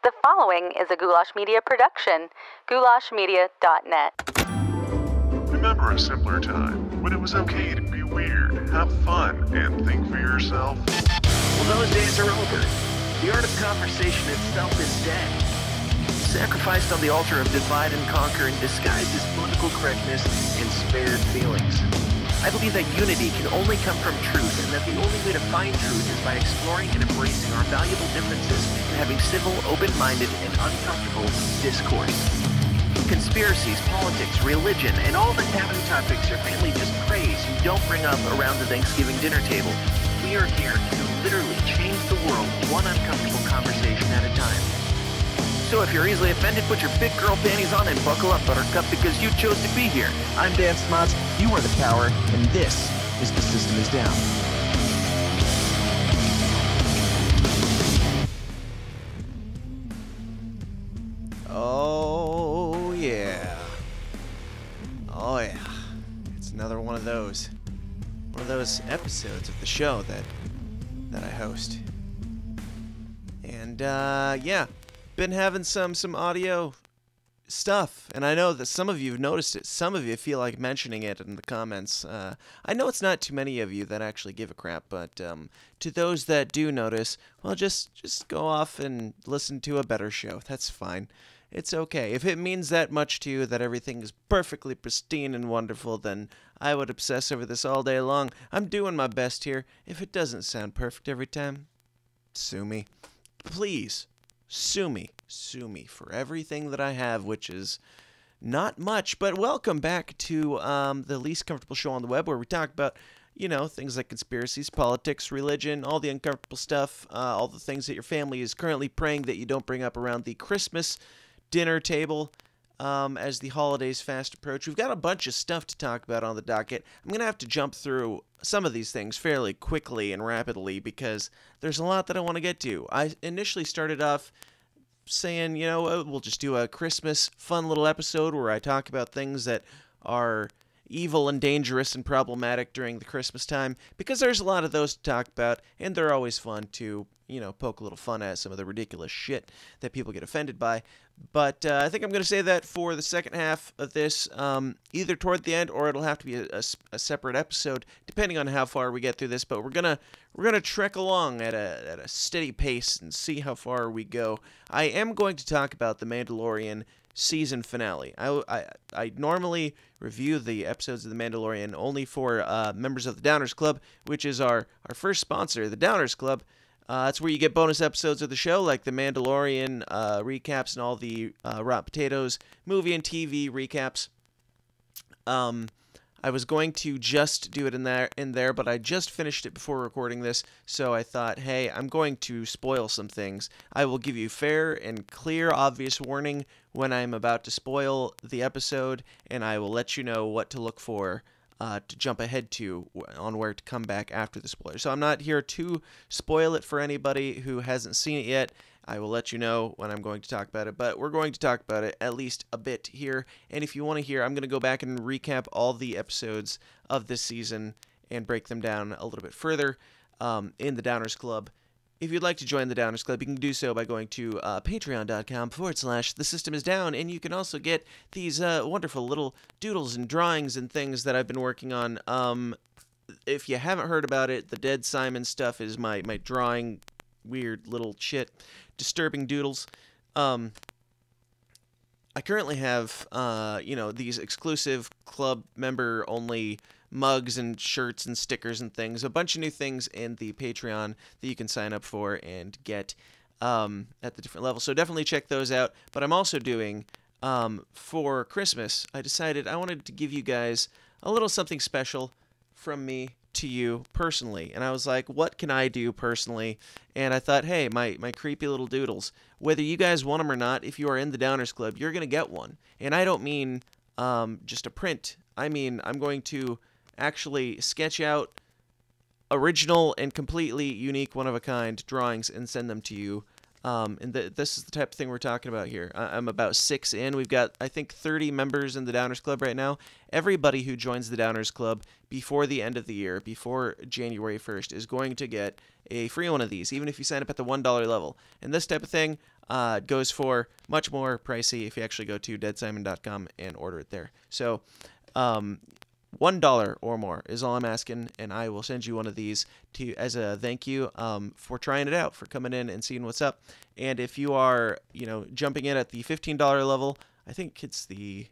The following is a Goulash Media production. goulashmedia.net. Remember a simpler time when it was okay to be weird, have fun, and think for yourself? Well, those days are over. The art of conversation itself is dead. Sacrificed on the altar of divide and conquer and disguised as political correctness and spared feelings. I believe that unity can only come from truth, and that the only way to find truth is by exploring and embracing our valuable differences and having civil, open-minded, and uncomfortable discourse. Conspiracies, politics, religion, and all the taboo topics your family just praise you don't bring up around the Thanksgiving dinner table. We are here to literally change the world one uncomfortable conversation at a time. So if you're easily offended, put your big girl panties on and buckle up, Buttercup, because you chose to be here. I'm Dan Smots, you are the power, and this is The System Is Down. Oh, yeah. Oh, yeah. It's another one of those episodes of the show that I host. And, yeah. Been having some audio stuff, and I know that some of you have noticed it. Some of you feel like mentioning it in the comments. I know it's not too many of you that actually give a crap, but to those that do notice, well, just go off and listen to a better show. That's fine. It's okay. If it means that much to you, that everything is perfectly pristine and wonderful, then I would obsess over this all day long. I'm doing my best here. If it doesn't sound perfect every time, sue me. Please. Sue me for everything that I have, which is not much. But welcome back to the least comfortable show on the web, where we talk about, things like conspiracies, politics, religion, all the uncomfortable stuff, all the things that your family is currently praying that you don't bring up around the Christmas dinner table as the holidays fast approach. We've got a bunch of stuff to talk about on the docket. I'm going to have to jump through some of these things fairly quickly and rapidly because there's a lot that I want to get to. I initially started off saying, we'll just do a Christmas fun little episode where I talk about things that are evil and dangerous and problematic during the Christmas time, because there's a lot of those to talk about, and they're always fun to, poke a little fun at some of the ridiculous shit that people get offended by. But I think I'm going to say that for the second half of this, either toward the end, or it'll have to be a separate episode, depending on how far we get through this. But we're gonna trek along at a steady pace and see how far we go. I am going to talk about the Mandalorian season finale. I normally review the episodes of The Mandalorian only for members of the Downers Club, which is our first sponsor, the Downers Club. That's where you get bonus episodes of the show, like the Mandalorian recaps and all the Rotten Potatoes movie and TV recaps. I was going to just do it in there, but I just finished it before recording this, so I thought, hey, I'm going to spoil some things. I will give you fair and clear, obvious warning when I'm about to spoil the episode, and I will let you know what to look for to jump ahead to on where to come back after the spoiler. So I'm not here to spoil it for anybody who hasn't seen it yet. I will let you know when I'm going to talk about it, but we're going to talk about it at least a bit here. And if you want to hear, I'm going to go back and recap all the episodes of this season and break them down a little bit further in the Downers Club. If you'd like to join the Downers Club, you can do so by going to patreon.com/The System Is Down, and you can also get these wonderful little doodles and drawings and things that I've been working on. If you haven't heard about it, the Dead Simon stuff is my drawing weird little shit, disturbing doodles. I currently have, these exclusive club member only mugs and shirts and stickers and things, a bunch of new things in the Patreon that you can sign up for and get at the different levels. So definitely check those out. But I'm also doing, for Christmas, I decided I wanted to give you guys a little something special from me to you personally. And I was like, what can I do personally? And I thought, hey, my creepy little doodles, whether you guys want them or not, if you are in the Downers Club, you're going to get one. And I don't mean just a print. I mean, I'm going to actually sketch out original and completely unique, one-of-a-kind drawings and send them to you This is the type of thing we're talking about here. I'm about 6 in. We've got, I think, 30 members in the Downers Club right now. Everybody who joins the Downers Club before the end of the year, before January 1st, is going to get a free one of these, even if you sign up at the $1 level. And this type of thing goes for much more pricey if you actually go to deadsimon.com and order it there. So, $1 or more is all I'm asking, and I will send you one of these as a thank you for trying it out, for coming in and seeing what's up. And if you are, jumping in at the $15 level, I think it's the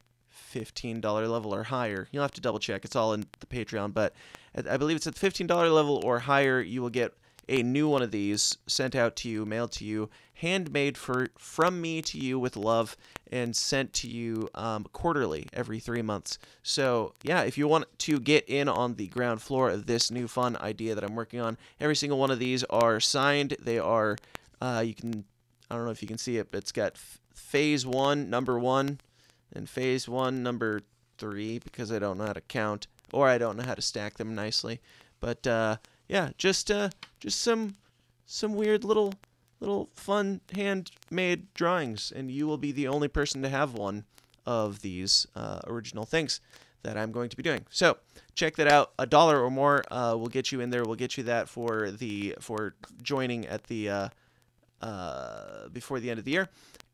$15 level or higher. You'll have to double check. It's all in the Patreon, but I believe it's at the $15 level or higher. You will get a new one of these sent out to you, mailed to you, handmade from me to you with love, and sent to you quarterly every 3 months. So yeah, if you want to get in on the ground floor of this new fun idea that I'm working on, every single one of these are signed. They are, I don't know if you can see it, but it's got phase 1, number 1, and phase 1, number 3, because I don't know how to count, or I don't know how to stack them nicely. But yeah, just some weird little fun handmade drawings, and you will be the only person to have one of these original things that I'm going to be doing. So check that out. $1 or more will get you in there. We'll get you that for joining at the before the end of the year.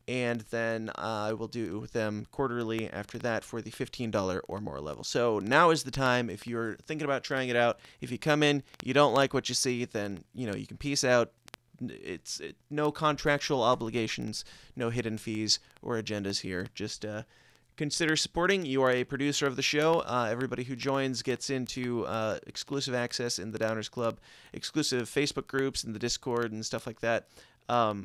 And then I will do them quarterly after that for the $15 or more level. So now is the time. If you're thinking about trying it out, if you come in, you don't like what you see, then you can peace out. It's no contractual obligations, no hidden fees or agendas here. Just consider supporting. You are a producer of the show. Everybody who joins gets into exclusive access in the Downers Club, exclusive Facebook groups and the Discord and stuff like that.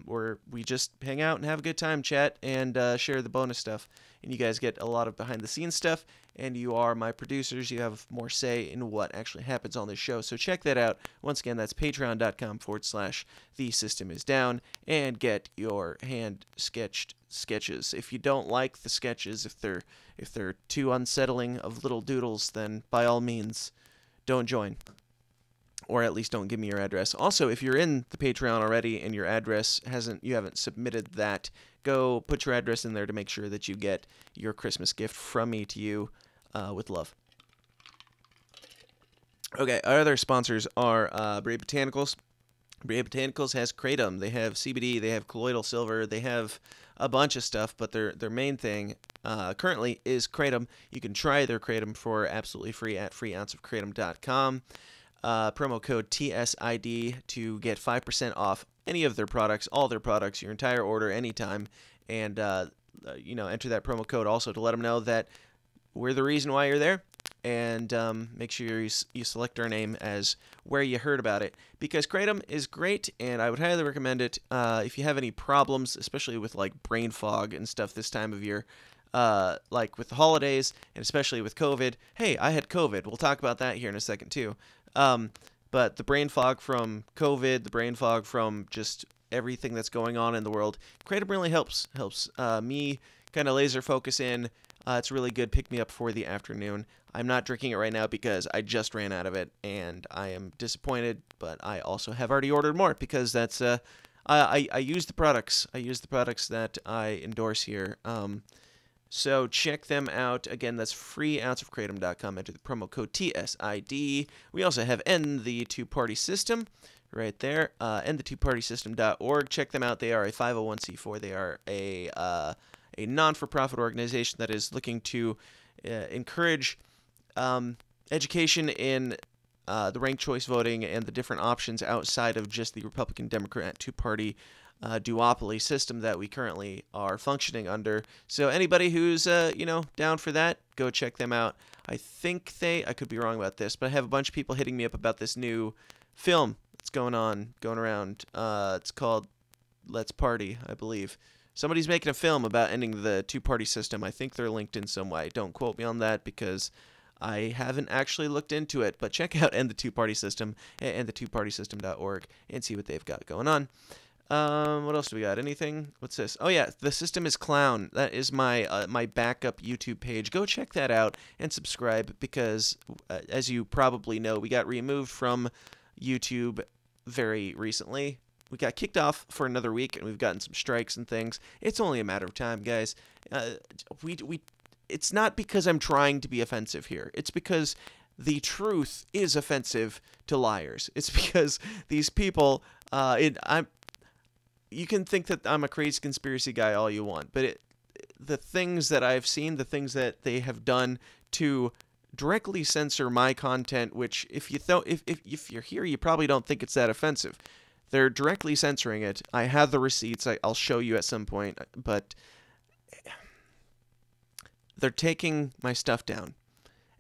Where we just hang out and have a good time, chat, and share the bonus stuff. And you guys get a lot of behind-the-scenes stuff, and you are my producers. You have more say in what actually happens on this show. So check that out. Once again, that's patreon.com/thesystemisdown, and get your hand-sketched sketches. If you don't like the sketches, if they're too unsettling of little doodles, then by all means, don't join. Or at least don't give me your address. Also, if you're in the Patreon already and your address you haven't submitted that, go put your address in there to make sure that you get your Christmas gift from me to you with love. Okay, our other sponsors are Brave Botanicals. Brave Botanicals has kratom. They have CBD. They have colloidal silver. They have a bunch of stuff, but their main thing currently is kratom. You can try their kratom for absolutely free at freeounceofkratom.com. Promo code TSID to get 5% off any of their products, all their products, your entire order, anytime. And, enter that promo code also to let them know that we're the reason why you're there. And make sure you select our name as where you heard about it. Because kratom is great, and I would highly recommend it if you have any problems, especially with, brain fog and stuff this time of year. Like with the holidays, and especially with COVID. Hey, I had COVID. We'll talk about that here in a second, too. But the brain fog from COVID, the brain fog from just everything that's going on in the world, kratom really helps me kind of laser focus in. It's really good pick-me-up for the afternoon. I'm not drinking it right now because I just ran out of it, and I am disappointed, but I also have already ordered more because that's I use the products. I use the products that I endorse here. So check them out. Again, that's freeounceofkratom.com. Enter the promo code TSID. We also have End the Two-Party System right there. endthetwopartysystem.org. Check them out. They are a 501c4. They are a non-for-profit organization that is looking to encourage education in the ranked choice voting and the different options outside of just the Republican-Democrat two-party duopoly system that we currently are functioning under. So anybody who's down for that, go check them out. I think I could be wrong about this, but I have a bunch of people hitting me up about this new film that's going around. It's called Let's Party, I believe. Somebody's making a film about ending the two-party system. I think they're linked in some way. Don't quote me on that because I haven't actually looked into it, but check out End the Two-Party System at endthetwopartysystem.org and see what they've got going on. What else do we got? Anything? What's this? Oh yeah, The System is Clown. That is my my backup YouTube page. Go check that out and subscribe because, as you probably know, we got removed from YouTube very recently. We got kicked off for another week, and we've gotten some strikes and things. It's only a matter of time, guys. It's not because I'm trying to be offensive here. It's because the truth is offensive to liars. It's because these people, you can think that I'm a crazy conspiracy guy all you want, but the things that I've seen, the things that they have done to directly censor my content, which if you're here, you probably don't think it's that offensive. They're directly censoring it. I have the receipts. I'll show you at some point, but they're taking my stuff down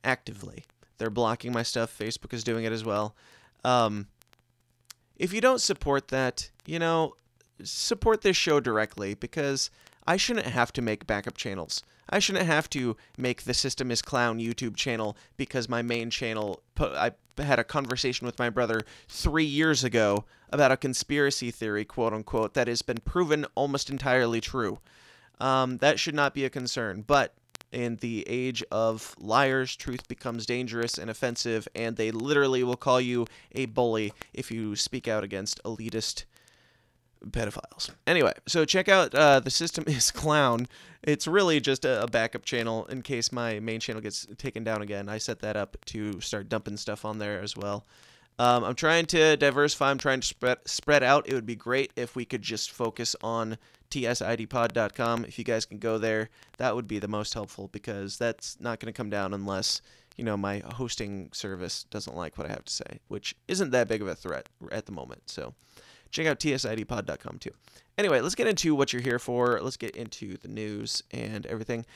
actively. They're blocking my stuff. Facebook is doing it as well. If you don't support that, support this show directly, because I shouldn't have to make backup channels. I shouldn't have to make the System is Clown YouTube channel because my main channel, I had a conversation with my brother 3 years ago about a conspiracy theory, quote unquote, that has been proven almost entirely true. That should not be a concern, but in the age of liars, truth becomes dangerous and offensive, and they literally will call you a bully if you speak out against elitist pedophiles. Anyway, so check out The System is Clown. It's really just a backup channel in case my main channel gets taken down again. I set that up to start dumping stuff on there as well. I'm trying to diversify. I'm trying to spread out. It would be great if we could just focus on tsidpod.com. If you guys can go there, that would be the most helpful, because that's not going to come down unless, my hosting service doesn't like what I have to say, which isn't that big of a threat at the moment. So check out tsidpod.com too. Anyway, let's get into what you're here for. Let's get into the news and everything.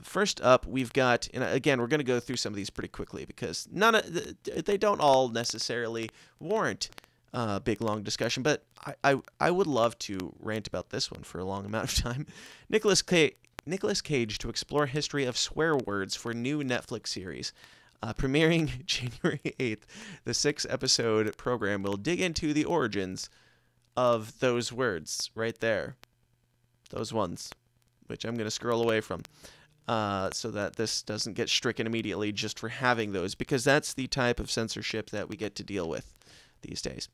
First up, we've got, and again, we're going to go through some of these pretty quickly because they don't all necessarily warrant a big, long discussion, but I would love to rant about this one for a long amount of time. Nicolas Cage to explore history of swear words for new Netflix series. Premiering January 8th, the 6-episode program will dig into the origins of those words right there. Those ones, which I'm going to scroll away from, so that this doesn't get stricken immediately just for having those, because that's the type of censorship that we get to deal with these days.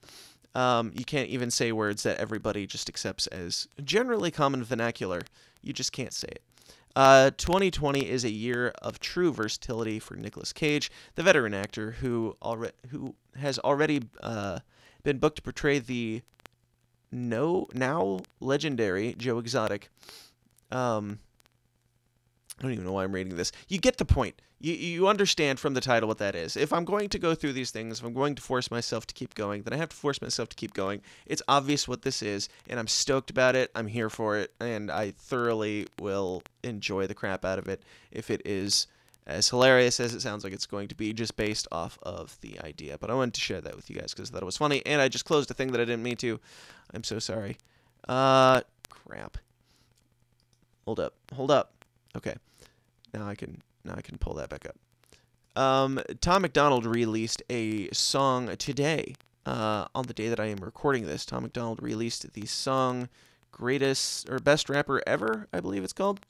You can't even say words that everybody just accepts as generally common vernacular. You just can't say it. 2020 is a year of true versatility for Nicolas Cage, the veteran actor who has already been booked to portray the now legendary Joe Exotic. I don't even know why I'm reading this. You get the point. You understand from the title what that is. If I'm going to go through these things, if I'm going to force myself to keep going, then I have to force myself to keep going. It's obvious what this is, and I'm stoked about it. I'm here for it, and I thoroughly will enjoy the crap out of it if it is as hilarious as it sounds like it's going to be, just based off of the idea. But I wanted to share that with you guys because I thought it was funny, and I just closed a thing that I didn't mean to. I'm so sorry. Crap. Hold up. Okay. Now I can pull that back up. Tom MacDonald released a song today. On the day that I am recording this, Tom MacDonald released the song "Greatest" or "Best Rapper Ever," I believe it's called.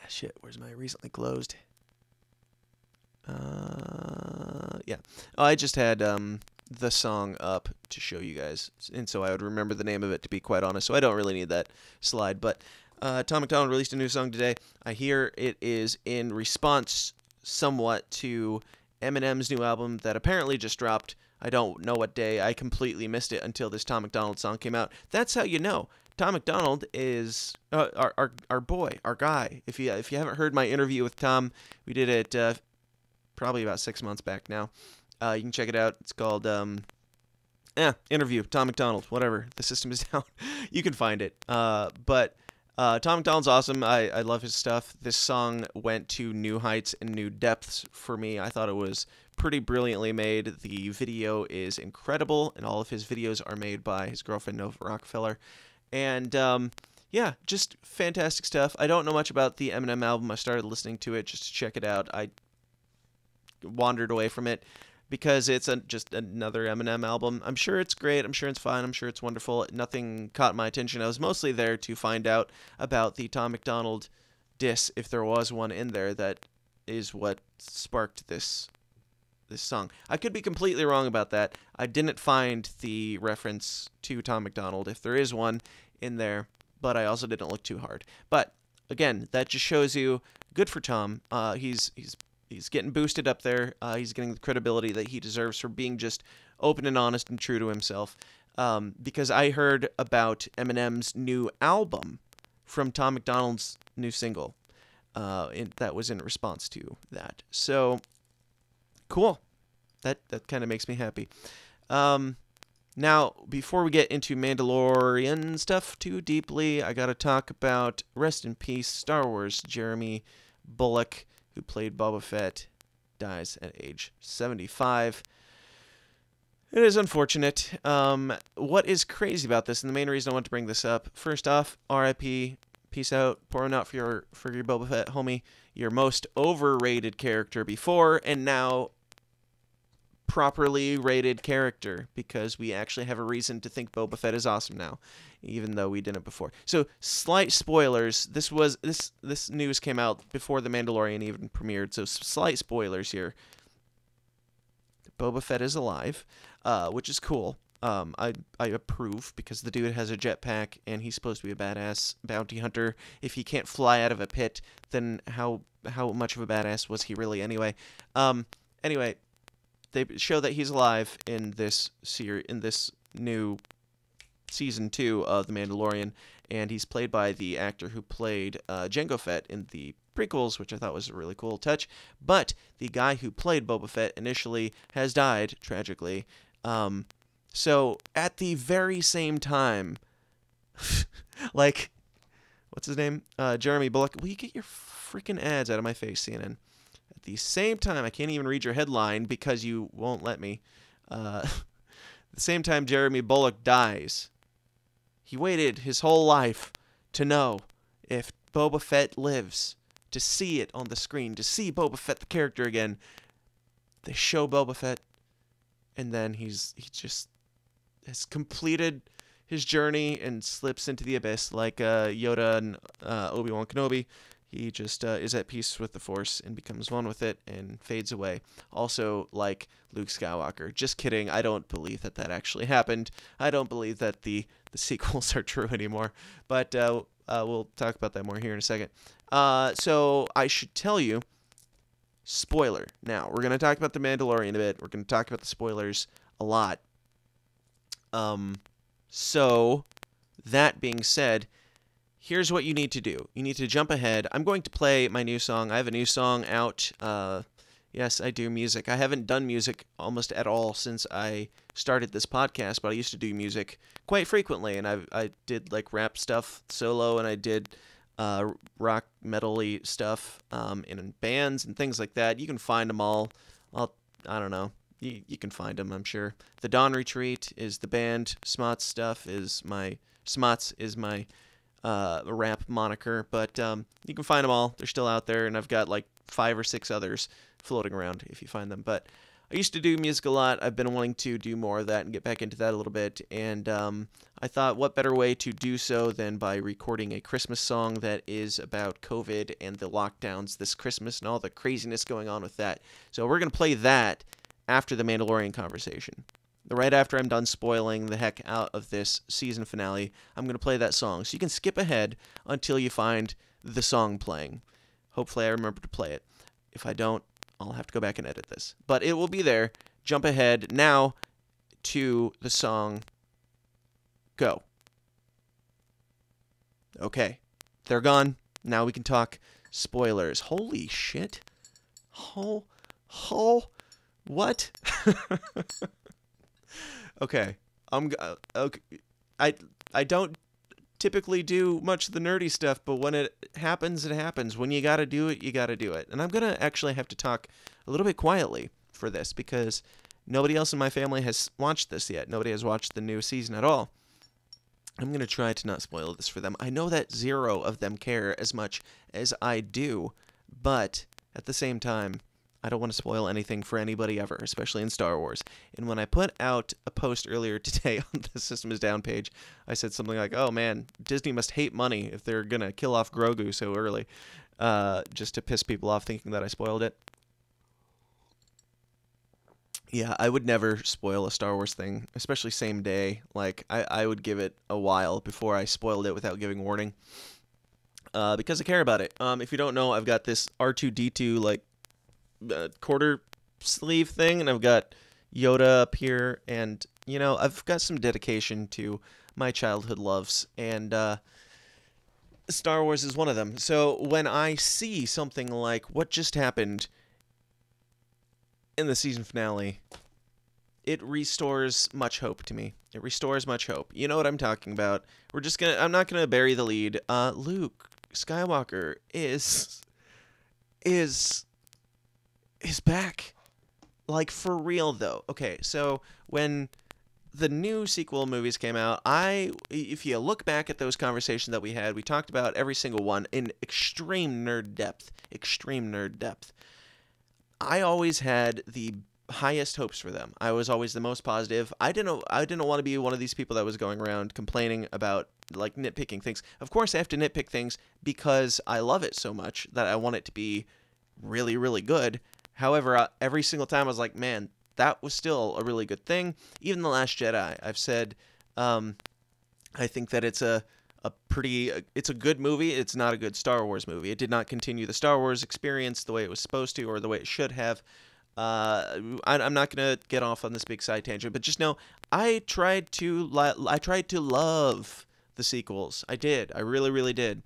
Shit, where's my recently closed? Yeah. Oh, I just had the song up to show you guys, and so I would remember the name of it, to be quite honest. So I don't really need that slide, but. Tom MacDonald released a new song today. I hear it is in response somewhat to Eminem's new album that apparently just dropped. I don't know what day. I completely missed it until this Tom MacDonald song came out. That's how you know. Tom MacDonald is our boy, our guy. If you haven't heard my interview with Tom, we did it probably about 6 months back now. You can check it out. It's called interview, Tom MacDonald, whatever. The system is down. You can find it. But Tom MacDonald's awesome. I love his stuff. This song went to new heights and new depths for me. I thought it was pretty brilliantly made. The video is incredible, and all of his videos are made by his girlfriend, Nova Rockefeller. And, yeah, just fantastic stuff. I don't know much about the Eminem album. I started listening to it just to check it out. I wandered away from it because it's just another Eminem album. I'm sure it's great. I'm sure it's fine. I'm sure it's wonderful. Nothing caught my attention. I was mostly there to find out about the Tom MacDonald diss, if there was one in there. That is what sparked this song. I could be completely wrong about that. I didn't find the reference to Tom MacDonald, if there is one in there, but I also didn't look too hard. But again, that just shows you, good for Tom. He's getting boosted up there. He's getting the credibility that he deserves for being just open and honest and true to himself. Because I heard about Eminem's new album from Tom MacDonald's new single. That was in response to that. So, cool. That kind of makes me happy. Now, before we get into Mandalorian stuff too deeply, I gotta talk about, rest in peace, Star Wars. Jeremy Bulloch, who played Boba Fett, dies at age 75. It is unfortunate. What is crazy about this, and the main reason I want to bring this up, first off, R.I.P., peace out, pouring out for your Boba Fett, homie, your most overrated character before, and now properly rated character, because we actually have a reason to think Boba Fett is awesome now, even though we didn't before. So, slight spoilers. This news came out before The Mandalorian even premiered, so slight spoilers here. Boba Fett is alive, which is cool. I approve, because the dude has a jetpack, and he's supposed to be a badass bounty hunter. If he can't fly out of a pit, then how much of a badass was he really anyway? Anyway, they show that he's alive in this new season 2 of The Mandalorian, and he's played by the actor who played Jango Fett in the prequels, which I thought was a really cool touch. But the guy who played Boba Fett initially has died, tragically. So, at the very same time, like, what's his name? Jeremy Bulloch. Will you get your freaking ads out of my face, CNN? At the same time, I can't even read your headline because you won't let me. At the same time Jeremy Bulloch dies, he waited his whole life to know if Boba Fett lives, to see it on the screen, to see Boba Fett the character again. They show Boba Fett, and then he just has completed his journey and slips into the abyss like Yoda and Obi-Wan Kenobi. He just is at peace with the Force and becomes one with it and fades away. Also, like Luke Skywalker. Just kidding. I don't believe that actually happened. I don't believe that the sequels are true anymore. But we'll talk about that more here in a second. So I should tell you, spoiler. Now, we're going to talk about The Mandalorian a bit. We're going to talk about the spoilers a lot. So, that being said, here's what you need to do. You need to jump ahead. I'm going to play my new song. I have a new song out. Yes, I do music. I haven't done music almost at all since I started this podcast, but I used to do music quite frequently, and I did like rap stuff solo, and I did rock metal-y stuff in bands and things like that. You can find them all. I don't know. You can find them, I'm sure. The Dawn Retreat is the band. Smots is my rap moniker, but you can find them all. They're still out there, and I've got like 5 or 6 others floating around if you find them. But I used to do music a lot. I've been wanting to do more of that and get back into that a little bit, and I thought, what better way to do so than by recording a Christmas song that is about COVID and the lockdowns this Christmas and all the craziness going on with that. So we're going to play that after the Mandalorian conversation. Right after I'm done spoiling the heck out of this season finale, I'm going to play that song. So you can skip ahead until you find the song playing. Hopefully I remember to play it. If I don't, I'll have to go back and edit this. But it will be there. Jump ahead now to the song. Go. Okay. They're gone. Now we can talk spoilers. Holy shit. What? Okay. Okay. I don't typically do much of the nerdy stuff, but when it happens, it happens. When you gotta do it, you gotta do it. And I'm gonna actually have to talk a little bit quietly for this, because nobody else in my family has watched this yet. Nobody has watched the new season at all. I'm gonna try to not spoil this for them. I know that 0 of them care as much as I do, but at the same time, I don't want to spoil anything for anybody ever, especially in Star Wars. And when I put out a post earlier today on the System is Down page, I said something like, oh man, Disney must hate money if they're going to kill off Grogu so early, just to piss people off thinking that I spoiled it. Yeah, I would never spoil a Star Wars thing, especially same day. Like, I would give it a while before I spoiled it without giving warning. Because I care about it. If you don't know, I've got this R2-D2, like, quarter sleeve thing, and I've got Yoda up here, and, you know, I've got some dedication to my childhood loves, and, Star Wars is one of them. So when I see something like what just happened in the season finale, it restores much hope to me. It restores much hope. You know what I'm talking about. I'm not gonna bury the lead. Luke Skywalker is back. Like, for real, though. Okay, so when the new sequel movies came out, if you look back at those conversations that we had, we talked about every single one in extreme nerd depth. I always had the highest hopes for them. I was always the most positive. I didn't want to be one of these people that was going around complaining about, like, nitpicking things. Of course, I have to nitpick things because I love it so much that I want it to be really, really good. However, every single time I was like, man, that was still a really good thing. Even The Last Jedi, I've said, I think that it's a good movie. It's not a good Star Wars movie. It did not continue the Star Wars experience the way it was supposed to, or the way it should have. I'm not gonna get off on this big side tangent, but just know I tried to love the sequels. I did. I really, really did.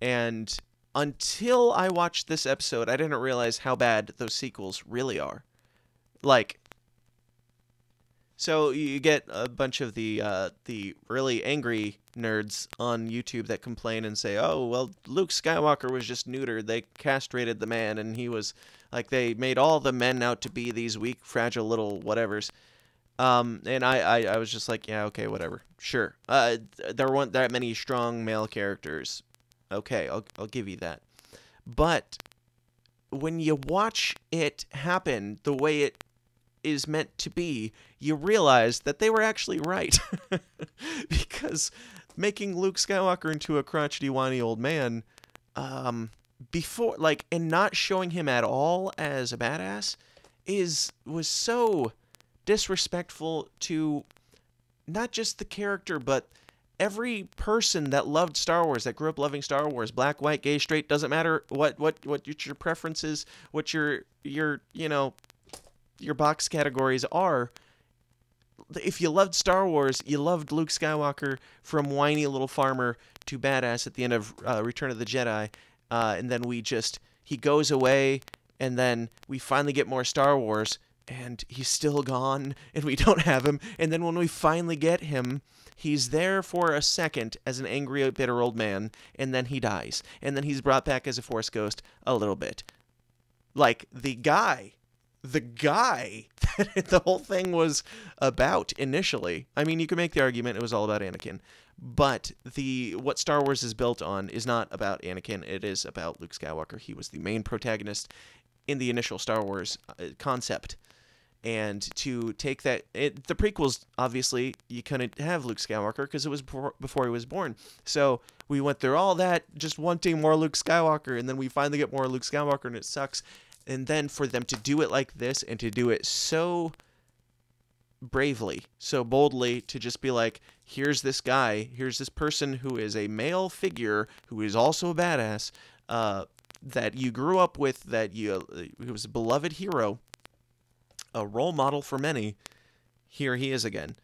And until I watched this episode, I didn't realize how bad those sequels really are. Like, so you get a bunch of the really angry nerds on YouTube that complain and say, oh, well, Luke Skywalker was just neutered. They castrated the man, and he was, like, they made all the men out to be these weak, fragile little whatevers. And I was just like, yeah, okay, whatever. Sure. There weren't that many strong male characters. Okay, I'll give you that. But when you watch it happen the way it is meant to be, you realize that they were actually right. Because making Luke Skywalker into a crotchety, whiny old man, before, like, and not showing him at all as a badass was so disrespectful to not just the character, but every person that loved Star Wars, that grew up loving Star Wars, black, white, gay, straight, doesn't matter what your preferences, what your box categories are. If you loved Star Wars, you loved Luke Skywalker, from whiny little farmer to badass at the end of Return of the Jedi, and then he goes away, and then we finally get more Star Wars, and he's still gone, and we don't have him, and then when we finally get him, he's there for a second as an angry, bitter old man, and then he dies, and then he's brought back as a Force ghost a little bit. Like, the guy that the whole thing was about initially. I mean, you could make the argument it was all about Anakin, but what Star Wars is built on is not about Anakin. It is about Luke Skywalker. He was the main protagonist in the initial Star Wars concept. And to take that, the prequels, obviously, you couldn't have Luke Skywalker because it was before he was born. So we went through all that just wanting more Luke Skywalker, and then we finally get more Luke Skywalker, and it sucks. And then for them to do it like this, and to do it so bravely, so boldly, to just be like, here's this guy, here's this person who is a male figure, who is also a badass, that you grew up with, who was a beloved hero, a role model for many. Here he is again.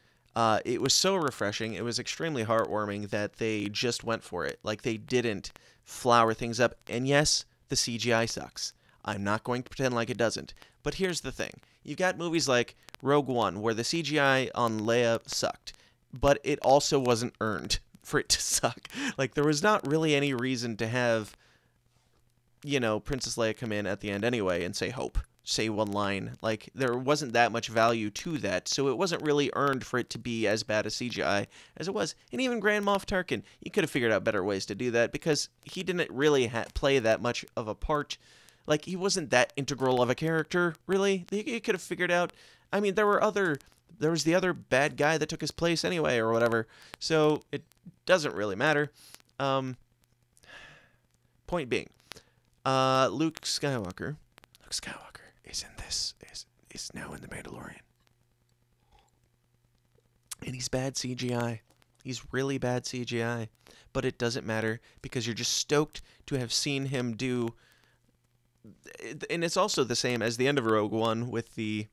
It was so refreshing. It was extremely heartwarming that they just went for it. Like, they didn't flower things up. And yes, the CGI sucks. I'm not going to pretend like it doesn't. But here's the thing. You got movies like Rogue One, where the CGI on Leia sucked, but it also wasn't earned for it to suck. Like, there was not really any reason to have, Princess Leia come in at the end anyway and say hope. Say one line. Like, there wasn't that much value to that, so it wasn't really earned for it to be as bad a CGI as it was. And even Grand Moff Tarkin, you could have figured out better ways to do that, because he didn't really play that much of a part. Like, he wasn't that integral of a character, really. You could have figured out, I mean, there was the other bad guy that took his place anyway, or whatever, so it doesn't really matter. Point being, Luke Skywalker is in this, is now in The Mandalorian. And he's bad CGI. He's really bad CGI. But it doesn't matter because you're just stoked to have seen him do... And it's also the same as the end of Rogue One with the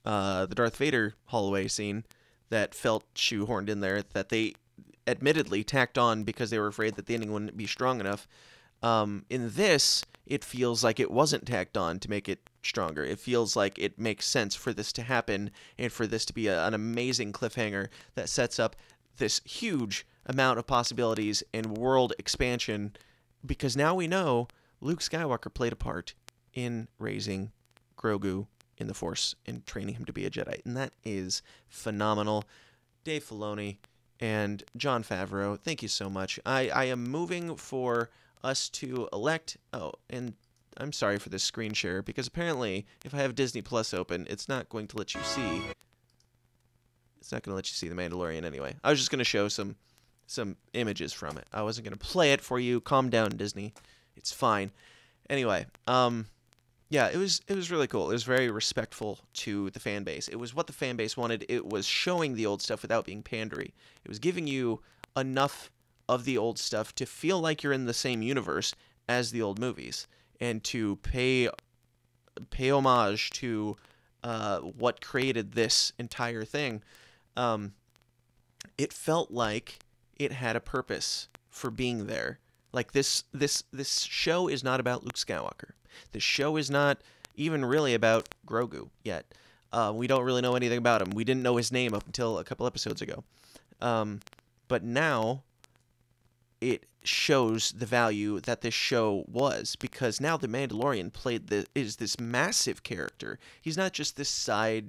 Darth Vader hallway scene that felt shoehorned in there, that they admittedly tacked on because they were afraid that the ending wouldn't be strong enough. In this, it feels like it wasn't tacked on to make it stronger. It feels like it makes sense for this to happen and for this to be an amazing cliffhanger that sets up this huge amount of possibilities and world expansion, because now we know Luke Skywalker played a part in raising Grogu in the Force and training him to be a Jedi, and that is phenomenal. Dave Filoni and Jon Favreau, thank you so much. I am moving for us to elect... Oh, and I'm sorry for this screen share, because apparently if I have Disney Plus open, it's not going to let you see... It's not going to let you see The Mandalorian anyway. I was just going to show some images from it. I wasn't going to play it for you. Calm down, Disney. It's fine. Anyway, yeah, it was really cool. It was very respectful to the fan base. It was what the fan base wanted. It was showing the old stuff without being pandery. It was giving you enough of the old stuff to feel like you're in the same universe as the old movies, and to pay homage to what created this entire thing. It felt like it had a purpose for being there. Like this show is not about Luke Skywalker. This show is not even really about Grogu yet. We don't really know anything about him. We didn't know his name up until a couple episodes ago. But now it shows the value that this show was, because now the Mandalorian is this massive character. He's not just this side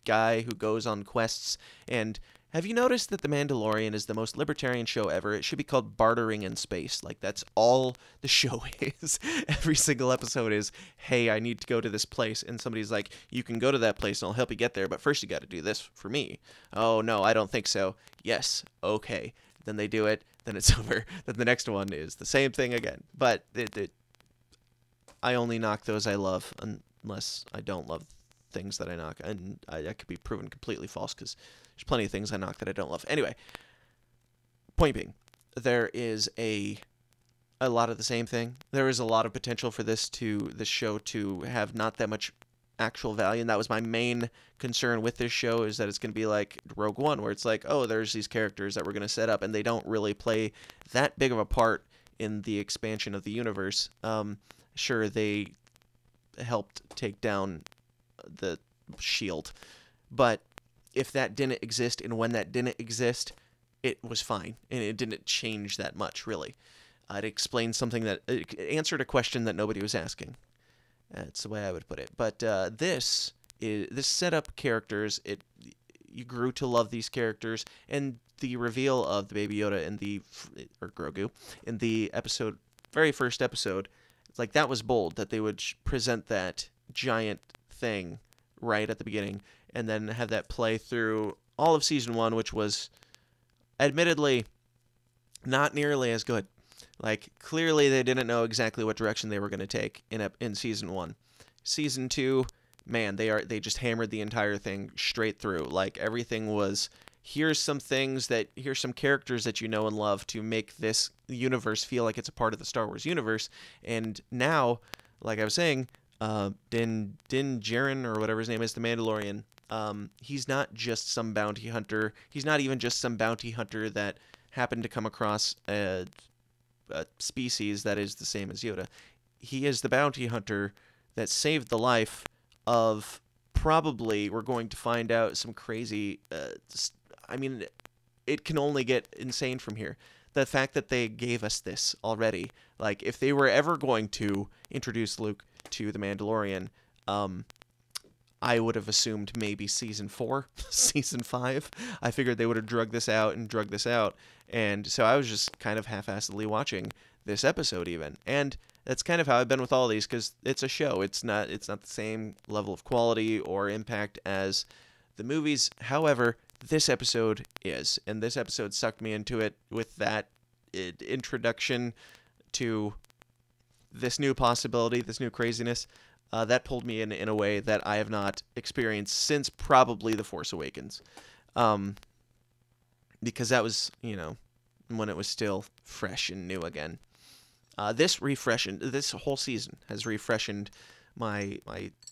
guy who goes on quests. And have you noticed that The Mandalorian is the most libertarian show ever? It should be called Bartering in Space. Like, that's all the show is. Every single episode is, hey, I need to go to this place. And somebody's like, you can go to that place and I'll help you get there, but first you got to do this for me. Oh, no, I don't think so. Yes, okay. Then they do it. Then it's over. Then the next one is the same thing again. But I only knock those I love, unless I don't love things that I knock. And I could be proven completely false, because there's plenty of things I knock that I don't love. Anyway, point being, there is a lot of the same thing. There is a lot of potential for this show to have not that much actual value, and that was my main concern with this show, is that it's going to be like Rogue One, where it's like, oh, there's these characters that we're going to set up, and they don't really play that big of a part in the expansion of the universe. Sure, they helped take down the Shield, but if that didn't exist, and when that didn't exist, it was fine, and it didn't change that much, really. It explained something it answered a question that nobody was asking. That's the way I would put it. But this set up characters. You grew to love these characters, and the reveal of the Baby Yoda or Grogu in the very first episode, like, that was bold that they would present that giant thing right at the beginning, and then have that play through all of season 1, which was admittedly not nearly as good. Like, clearly they didn't know exactly what direction they were going to take in season 1. Season 2, man, they just hammered the entire thing straight through. Like, everything was, here's some characters that you know and love to make this universe feel like it's a part of the Star Wars universe. And now, like I was saying, Din Djarin, or whatever his name is, the Mandalorian, he's not just some bounty hunter. He's not even just some bounty hunter that happened to come across a species that is the same as Yoda. He is the bounty hunter that saved the life of, probably, we're going to find out, some crazy... I mean, it can only get insane from here. The fact that they gave us this already, like, if they were ever going to introduce Luke to the Mandalorian, I would have assumed maybe season 4, season 5. I figured they would have drug this out, and so I was just kind of half-assedly watching this episode even. And that's kind of how I've been with all these, because it's a show. It's not the same level of quality or impact as the movies. However, this episode is, and this episode sucked me into it with that introduction to this new possibility, this new craziness. That pulled me in a way that I have not experienced since probably The Force Awakens. because that was, when it was still fresh and new again. This whole season has refreshened my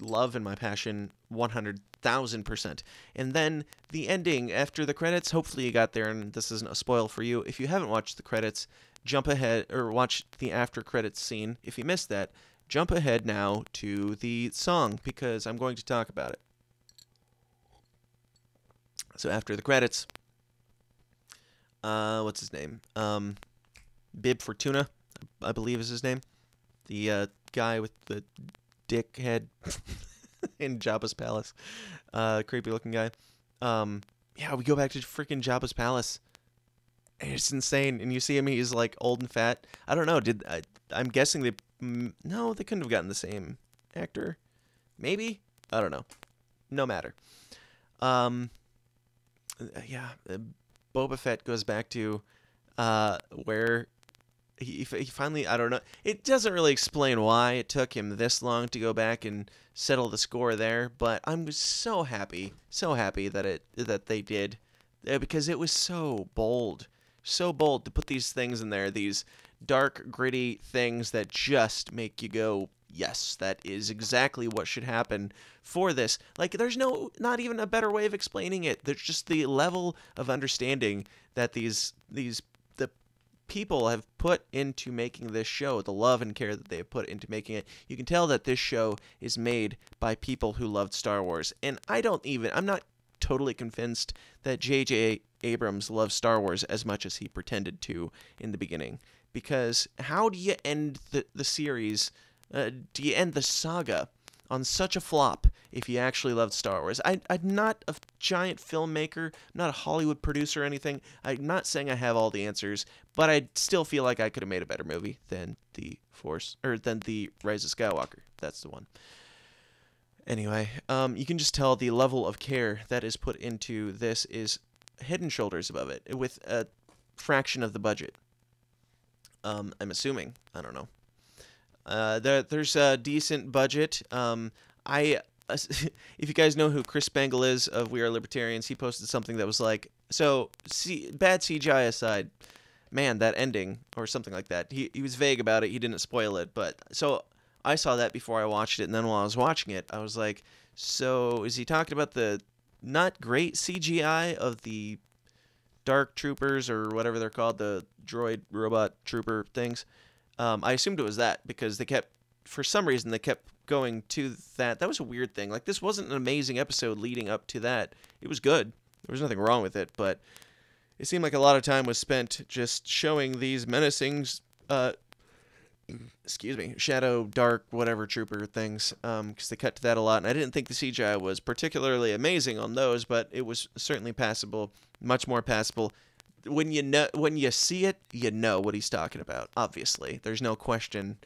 love and my passion 100,000%. And then the ending after the credits, hopefully you got there, and this isn't a spoil for you. If you haven't watched the credits, jump ahead, or watch the after credits scene. If you missed that, jump ahead now to the song, because I'm going to talk about it. So after the credits, what's his name? Bib Fortuna, I believe is his name. The guy with the dick head in Jabba's palace. Creepy looking guy. Yeah, we go back to freaking Jabba's palace. And it's insane. And you see him, he's like old and fat. I don't know. I'm guessing no, they couldn't have gotten the same actor. Maybe? I don't know. No matter. Yeah, Boba Fett goes back to where he finally, I don't know. It doesn't really explain why it took him this long to go back and settle the score there, but I'm so happy that they did, because it was so bold to put these things in there, these dark, gritty things that just make you go, yes, that is exactly what should happen for this. Like, there's not even a better way of explaining it. There's just the level of understanding that the people have put into making this show, the love and care that they have put into making it. You can tell that this show is made by people who loved Star Wars. And I'm not totally convinced that J.J. Abrams loves Star Wars as much as he pretended to in the beginning. Because how do you end the series? Do you end the saga on such a flop if you actually loved Star Wars? I'm not a giant filmmaker, I'm not a Hollywood producer or anything. I'm not saying I have all the answers, but I still feel like I could have made a better movie than The Rise of Skywalker. That's the one. Anyway, you can just tell the level of care that is put into this is head and shoulders above it, with a fraction of the budget. I'm assuming. I don't know. There's a decent budget. If you guys know who Chris Spangle is of We Are Libertarians, he posted something that was like, bad CGI aside, man, that ending, or something like that. He was vague about it. He didn't spoil it, but so I saw that before I watched it, and then while I was watching it, I was like, so is he talking about the not great CGI of the Dark Troopers, or whatever they're called, the droid robot trooper things? I assumed it was that, because for some reason, they kept going to that. That was a weird thing. Like, this wasn't an amazing episode leading up to that. It was good. There was nothing wrong with it, but it seemed like a lot of time was spent just showing these menacing, shadow, dark, whatever trooper things, because they cut to that a lot, and I didn't think the CGI was particularly amazing on those, but it was certainly passable, much more passable. When you see it, you know what he's talking about. Obviously, there's no question.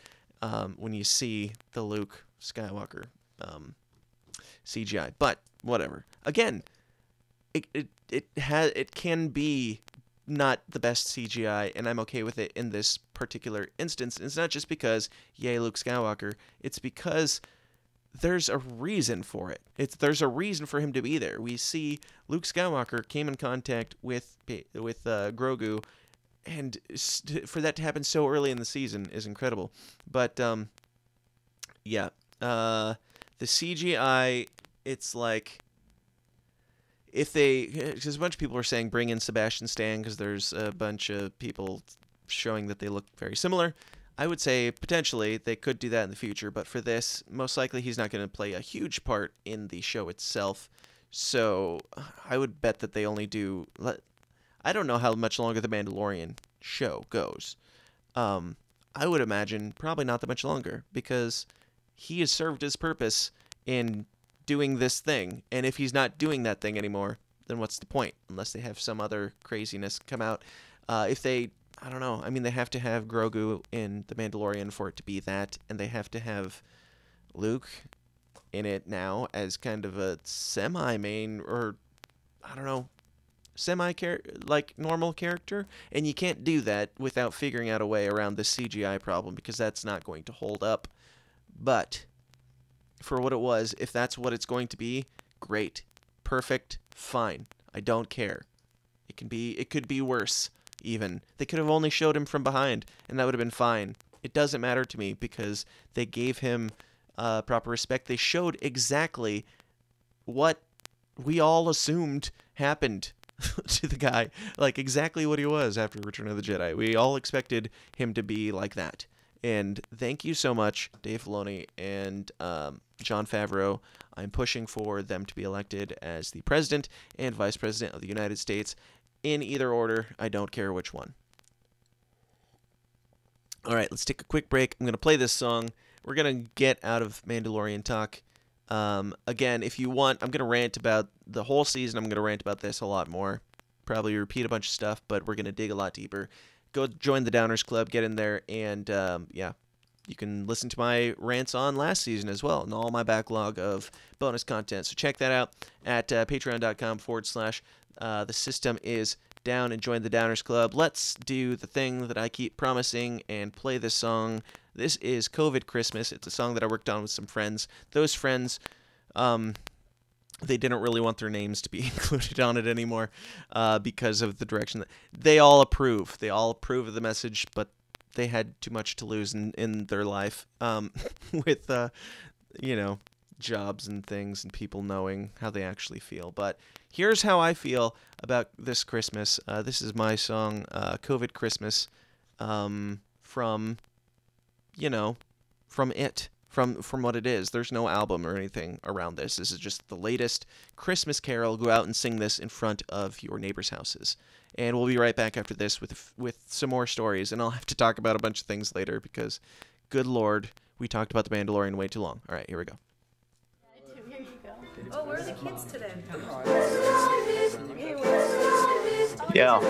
When you see the Luke Skywalker CGI, but whatever. Again, it can be not the best CGI, and I'm okay with it in this particular instance. And it's not just because yay Luke Skywalker. It's because there's a reason for it. There's a reason for him to be there. We see Luke Skywalker came in contact with Grogu, and for that to happen so early in the season is incredible. But yeah, the CGI, it's like, because a bunch of people are saying bring in Sebastian Stan, because there's a bunch of people showing that they look very similar. I would say potentially they could do that in the future, but for this, most likely he's not going to play a huge part in the show itself. So I would bet that they only do. I don't know how much longer the Mandalorian show goes. I would imagine probably not that much longer, because he has served his purpose in doing this thing, and if he's not doing that thing anymore, then what's the point? Unless they have some other craziness come out. I don't know. I mean, they have to have Grogu in The Mandalorian for it to be that, and they have to have Luke in it now as kind of a semi-main, or, I don't know, normal character, and you can't do that without figuring out a way around the CGI problem, because that's not going to hold up. But for what it was, if that's what it's going to be, great, perfect, fine. I don't care. It could be worse, even. They could have only showed him from behind, and that would have been fine. It doesn't matter to me because they gave him proper respect. They showed exactly what we all assumed happened to the guy, like exactly what he was after Return of the Jedi. We all expected him to be like that. And thank you so much, Dave Filoni and Jon Favreau. I'm pushing for them to be elected as the President and Vice President of the United States in either order. I don't care which one. All right, let's take a quick break. I'm going to play this song. We're going to get out of Mandalorian talk. Again, if you want, I'm going to rant about the whole season. I'm going to rant about this a lot more. Probably repeat a bunch of stuff, but we're going to dig a lot deeper. Go join the Downers Club, get in there, and yeah, you can listen to my rants on last season as well, and all my backlog of bonus content. So check that out at patreon.com/the system is down, and join the Downers Club. Let's do the thing that I keep promising and play this song. This is COVID Christmas. It's a song that I worked on with some friends. Those friends, they didn't really want their names to be included on it anymore because of the direction that they all approve. They all approve of the message, but they had too much to lose in their life with, you know, jobs and things and people knowing how they actually feel. But here's how I feel about this Christmas. This is my song, COVID Christmas, from, you know, from it. From what it is. There's no album or anything around this. This is just the latest Christmas carol. Go out and sing this in front of your neighbors' houses. And we'll be right back after this with some more stories. And I'll have to talk about a bunch of things later because, good Lord, we talked about The Mandalorian way too long. All right, here we go. Here you go. Oh, where are the kids today? Yeah.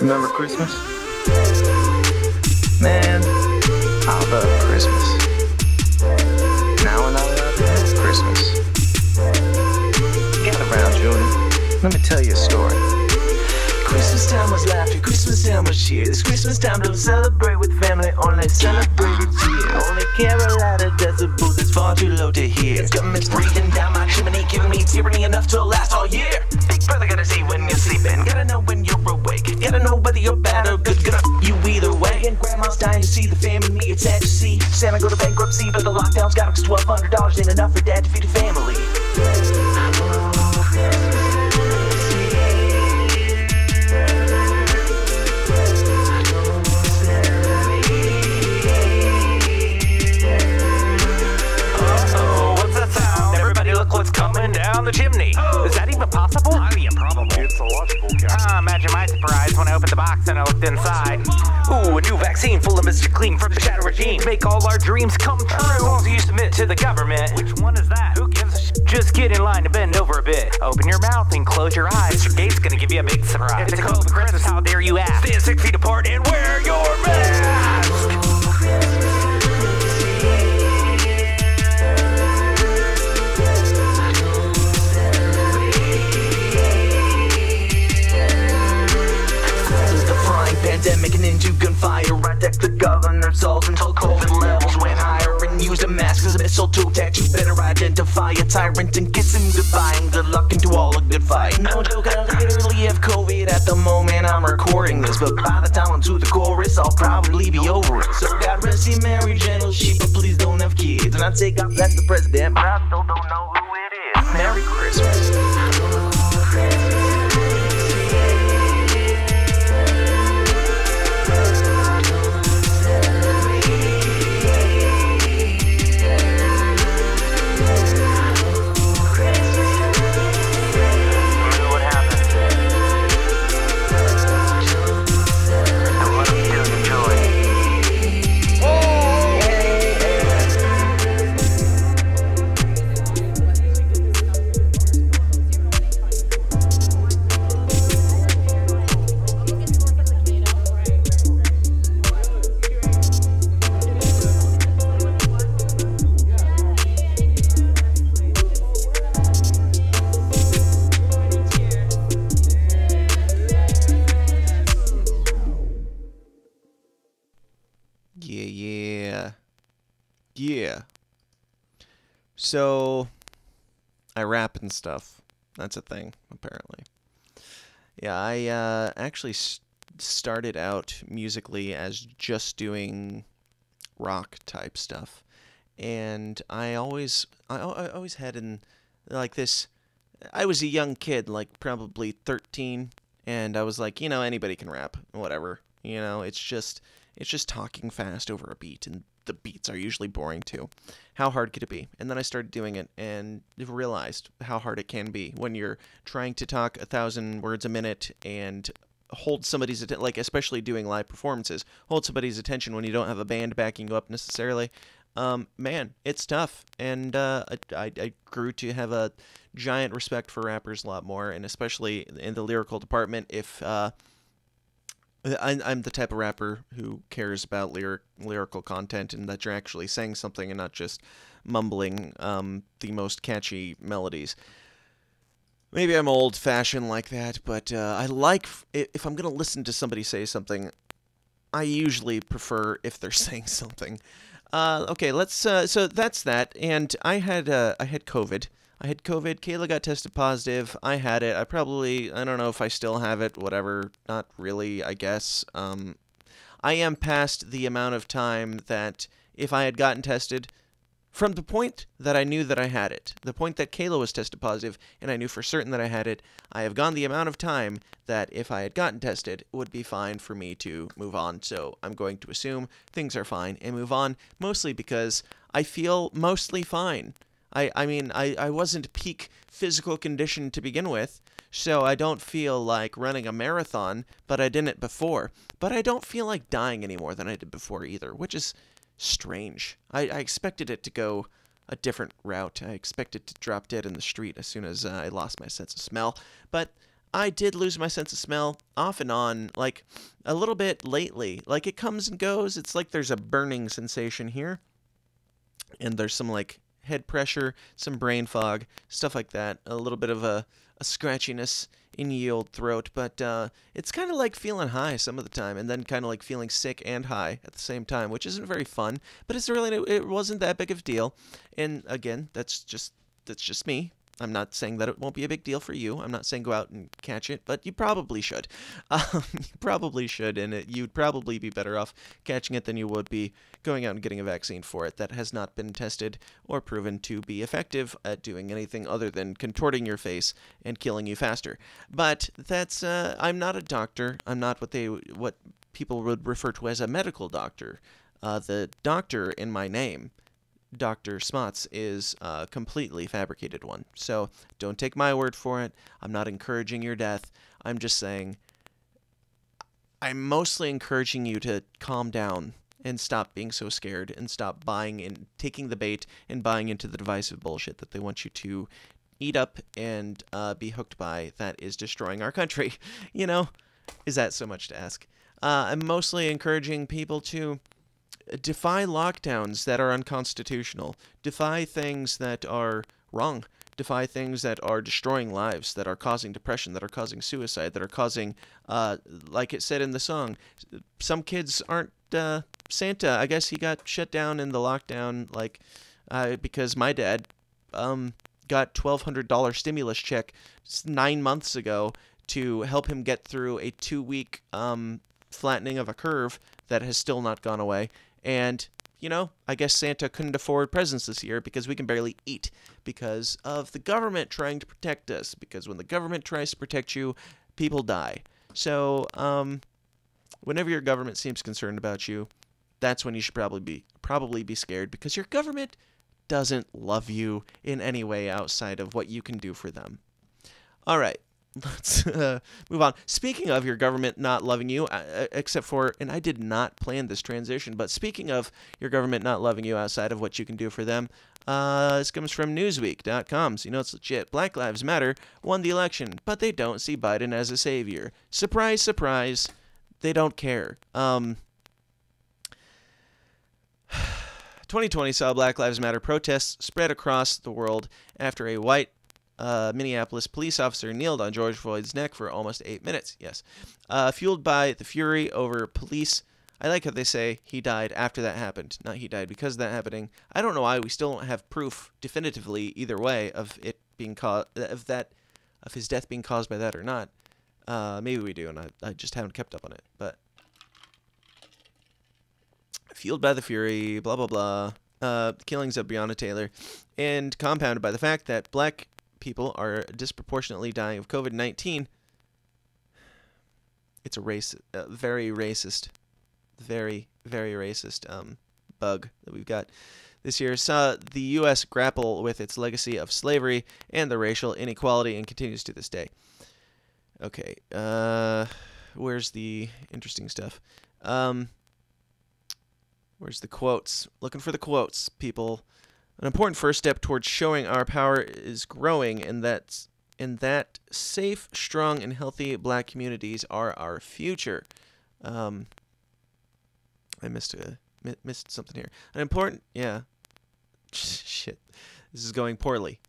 Remember Christmas? Man, I love Christmas. Now and I love Christmas. Gather round, Julie. Let me tell you a story. Christmas time was laughter, Christmas time was cheer. This Christmas time to celebrate with family, only celebrated here. Only Carolina decibels, it's far too low to hear. Government's breathing down my chimney, giving me tyranny enough to last all year. Big brother gotta see when you're sleeping, gotta know when you're awake. Gotta know whether you're bad or good, gonna you either way. And grandma's dying to see the family, it's sad to see Santa go to bankruptcy, but the lockdown's got us $1,200 ain't enough for dad to feed a family. What's coming down the chimney? Is that even possible? Highly improbable. It's illogical, Captain. Imagine my surprise when I opened the box and I looked inside. Ooh, a new vaccine full of Mr. Clean from the Shadow Regime. Make all our dreams come true. As long as you submit to the government. Which one is that? Who gives a shit? Just get in line to bend over a bit. Open your mouth and close your eyes. Mr. Gates gonna give you a big surprise. It's a COVID Christmas, how dare you ask? Stand 6 feet apart and wear your mask. Pandemic and into gunfire. I decked the governor's halls until COVID levels went higher and used a mask as a missile to attack. You better identify a tyrant and kiss him goodbye and good luck into all a good fight. No joke, I literally have COVID at the moment I'm recording this, but by the time I'm to the chorus, I'll probably be over it. So God rest ye merry gentle sheep, but please don't have kids. And I take off, that's the president, but I still don't know who it is. Merry Christmas. Yeah. So, I rap and stuff. That's a thing, apparently. Yeah, I actually started out musically as just doing rock type stuff, and I always had in like this. I was a young kid, like probably 13, and I was like, anybody can rap, whatever. It's just talking fast over a beat, and the beats are usually boring too. How hard could it be? And then I started doing it and realized how hard it can be when you're trying to talk 1,000 words a minute and hold somebody's attention, like especially doing live performances, hold somebody's attention when you don't have a band backing you up necessarily. Man, it's tough, and I grew to have a giant respect for rappers a lot more, and especially in the lyrical department. If I'm the type of rapper who cares about lyrical content and that you're actually saying something and not just mumbling the most catchy melodies. Maybe I'm old-fashioned like that, but I like if I'm gonna listen to somebody say something, I usually prefer if they're saying something. Okay, let's. So that's that. And I had COVID. I had COVID. Kayla got tested positive. I had it. I don't know if I still have it. Whatever. Not really, I guess. I am past the amount of time that if I had gotten tested, from the point that I knew that I had it, the point that Kayla was tested positive, and I knew for certain that I had it, I have gone the amount of time that if I had gotten tested, it would be fine for me to move on. So I'm going to assume things are fine and move on, mostly because I feel mostly fine. I mean, I wasn't peak physical condition to begin with, so I don't feel like running a marathon, but I didn't before. But I don't feel like dying any more than I did before either, which is strange. I expected it to go a different route. I expected to drop dead in the street as soon as I lost my sense of smell. But I did lose my sense of smell off and on, like a little bit lately. Like it comes and goes. It's like there's a burning sensation here. And there's some like head pressure, some brain fog, stuff like that. A little bit of a scratchiness in your old throat, but it's kind of like feeling high some of the time, and then kind of like feeling sick and high at the same time, which isn't very fun. But it wasn't that big of a deal. And again, that's just me. I'm not saying that it won't be a big deal for you. I'm not saying go out and catch it, but you probably should. You probably should, and you'd probably be better off catching it than you would be going out and getting a vaccine for it that has not been tested or proven to be effective at doing anything other than contorting your face and killing you faster. But that's I'm not a doctor. I'm not what people would refer to as a medical doctor. The doctor in my name, Dr. Smots, is a completely fabricated one. So don't take my word for it. I'm not encouraging your death. I'm just saying I'm mostly encouraging you to calm down and stop being so scared and stop buying and taking the bait and buying into the divisive bullshit that they want you to eat up and be hooked by that is destroying our country. Is that so much to ask? I'm mostly encouraging people to defy lockdowns that are unconstitutional, defy things that are wrong, defy things that are destroying lives, that are causing depression, that are causing suicide, that are causing, like it said in the song, some kids aren't Santa. I guess he got shut down in the lockdown, because my dad got $1,200 stimulus check 9 months ago to help him get through a 2-week flattening of a curve that has still not gone away. And, I guess Santa couldn't afford presents this year because we can barely eat because of the government trying to protect us. Because when the government tries to protect you, people die. So, whenever your government seems concerned about you, that's when you should probably be scared, because your government doesn't love you in any way outside of what you can do for them. All right. Let's move on. Speaking of your government not loving you, except for, and I did not plan this transition, but speaking of your government not loving you outside of what you can do for them, this comes from Newsweek.com, so it's legit. Black Lives Matter won the election, but they don't see Biden as a savior. Surprise, surprise, they don't care. 2020 saw Black Lives Matter protests spread across the world after a white Minneapolis police officer kneeled on George Floyd's neck for almost 8 minutes. Yes. Fueled by the fury over police. I like how they say he died after that happened, not he died because of that happening. I don't know why we still don't have proof definitively either way of it being of his death being caused by that or not. Maybe we do, and I just haven't kept up on it. But fueled by the fury, blah, blah, blah. Killings of Breonna Taylor, and compounded by the fact that black people are disproportionately dying of COVID-19. It's a very racist, very, very racist bug that we've got this year. Saw the U.S. grapple with its legacy of slavery and the racial inequality, and continues to this day. Okay, where's the interesting stuff? Where's the quotes? Looking for the quotes, people. An important first step towards showing our power is growing, and that safe, strong, and healthy black communities are our future. I missed something here. An important, yeah. Shit, this is going poorly.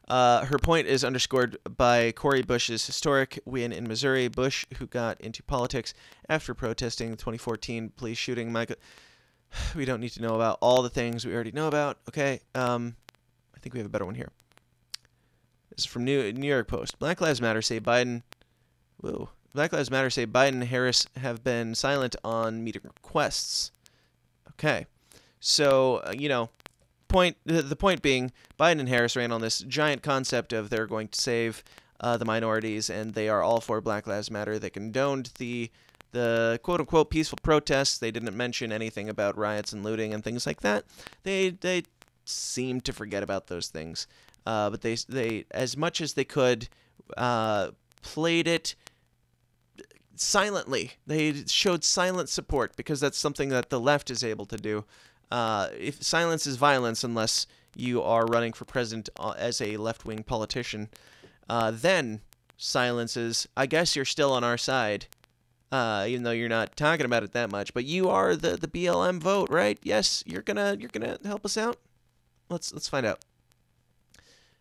Her point is underscored by Cori Bush's historic win in Missouri. Bush, who got into politics after protesting the 2014 police shooting, Michael. We don't need to know about all the things we already know about. Okay, I think we have a better one here. This is from New York Post. Black Lives Matter say Biden. Whoa. Black Lives Matter say Biden and Harris have been silent on meeting requests. Okay, so the point being, Biden and Harris ran on this giant concept of they're going to save the minorities, and they are all for Black Lives Matter. They condoned the quote-unquote peaceful protests. They didn't mention anything about riots and looting and things like that. They seemed to forget about those things. But they as much as they could, played it silently. They showed silent support, because that's something that the left is able to do. If silence is violence, unless you are running for president as a left-wing politician, then silence is, I guess you're still on our side. Even though you're not talking about it that much, but you are the BLM vote, right? Yes, you're gonna help us out. Let's find out.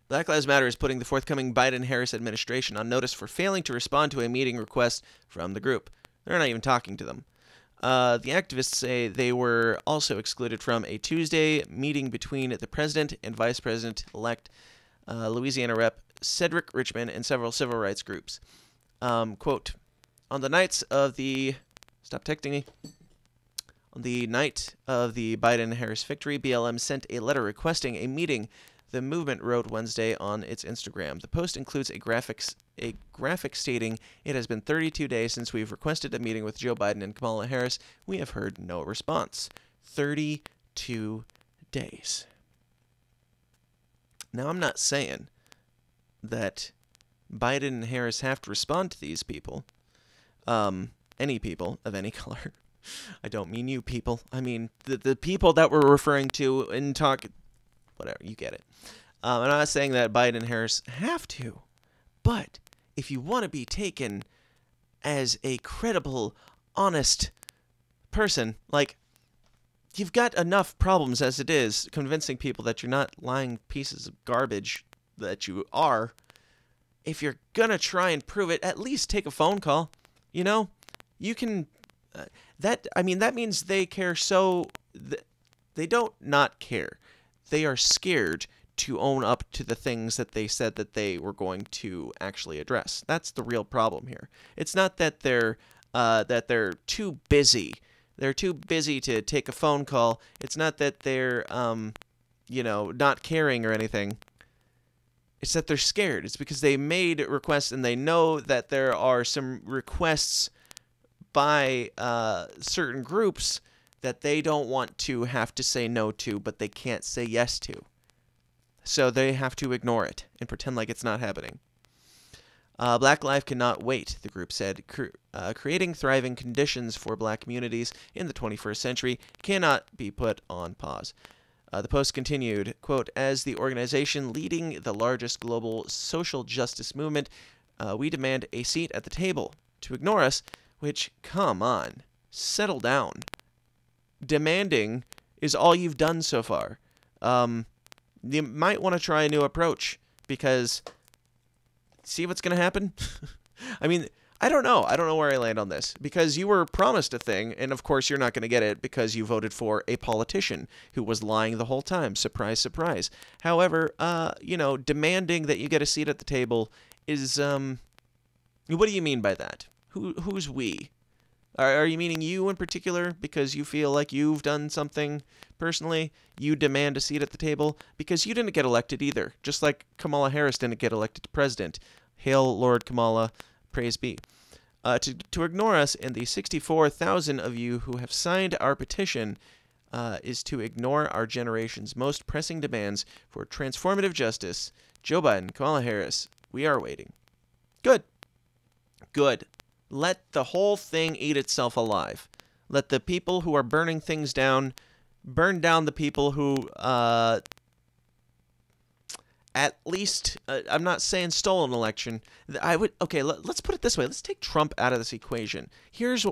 Black Lives Matter is putting the forthcoming Biden-Harris administration on notice for failing to respond to a meeting request from the group. They're not even talking to them. The activists say they were also excluded from a Tuesday meeting between the president and vice president-elect Louisiana Rep. Cedric Richmond and several civil rights groups. Quote. On the night of the Biden-Harris victory, BLM sent a letter requesting a meeting, the movement wrote Wednesday on its Instagram. The post includes a graphic stating, "It has been 32 days since we've requested a meeting with Joe Biden and Kamala Harris. We have heard no response." 32 days. Now, I'm not saying that Biden and Harris have to respond to these people. Any people of any color. I don't mean you people. I mean the people that we're referring to in talk. Whatever, you get it. I'm not saying that Biden and Harris have to, but if you want to be taken as a credible, honest person, like, you've got enough problems as it is convincing people that you're not lying pieces of garbage that you are. If you're gonna try and prove it, at least take a phone call. You know, you can, that means they care they don't not care. They are scared to own up to the things that they said that they were going to actually address. That's the real problem here. It's not that they're too busy. They're too busy to take a phone call. It's not that they're, not caring or anything. It's that they're scared. It's because they made requests, and they know that there are some requests by certain groups that they don't want to have to say no to, but they can't say yes to. So they have to ignore it and pretend like it's not happening. Black life cannot wait, the group said. Creating thriving conditions for black communities in the 21st century cannot be put on pause. The post continued, quote, "As the organization leading the largest global social justice movement, we demand a seat at the table. To ignore us, which, come on, settle down. Demanding is all you've done so far. You might want to try a new approach, because see what's going to happen?" I mean, I don't know. I don't know where I land on this, because you were promised a thing, and of course you're not going to get it because you voted for a politician who was lying the whole time. Surprise, surprise. However, demanding that you get a seat at the table is, What do you mean by that? Who's we? Are you meaning you in particular because you feel like you've done something personally? You demand a seat at the table? Because you didn't get elected either, just like Kamala Harris didn't get elected to president. Hail Lord Kamala, praise be. To ignore us and the 64,000 of you who have signed our petition is to ignore our generation's most pressing demands for transformative justice. Joe Biden, Kamala Harris, we are waiting. Good. Good. Let the whole thing eat itself alive. Let the people who are burning things down burn down the people who, at least, I'm not saying stole an election. Let's put it this way. Let's take Trump out of this equation. Here's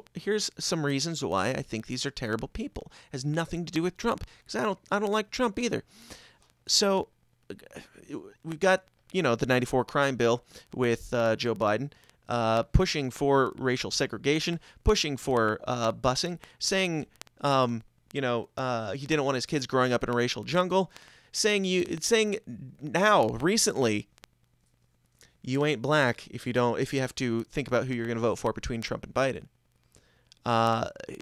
some reasons why I think these are terrible people. It has nothing to do with Trump, because I don't like Trump either. So, we've got, the 94 crime bill with Joe Biden. Pushing for racial segregation, pushing for busing, saying, he didn't want his kids growing up in a racial jungle, saying now recently, you ain't black if you have to think about who you're going to vote for between Trump and Biden.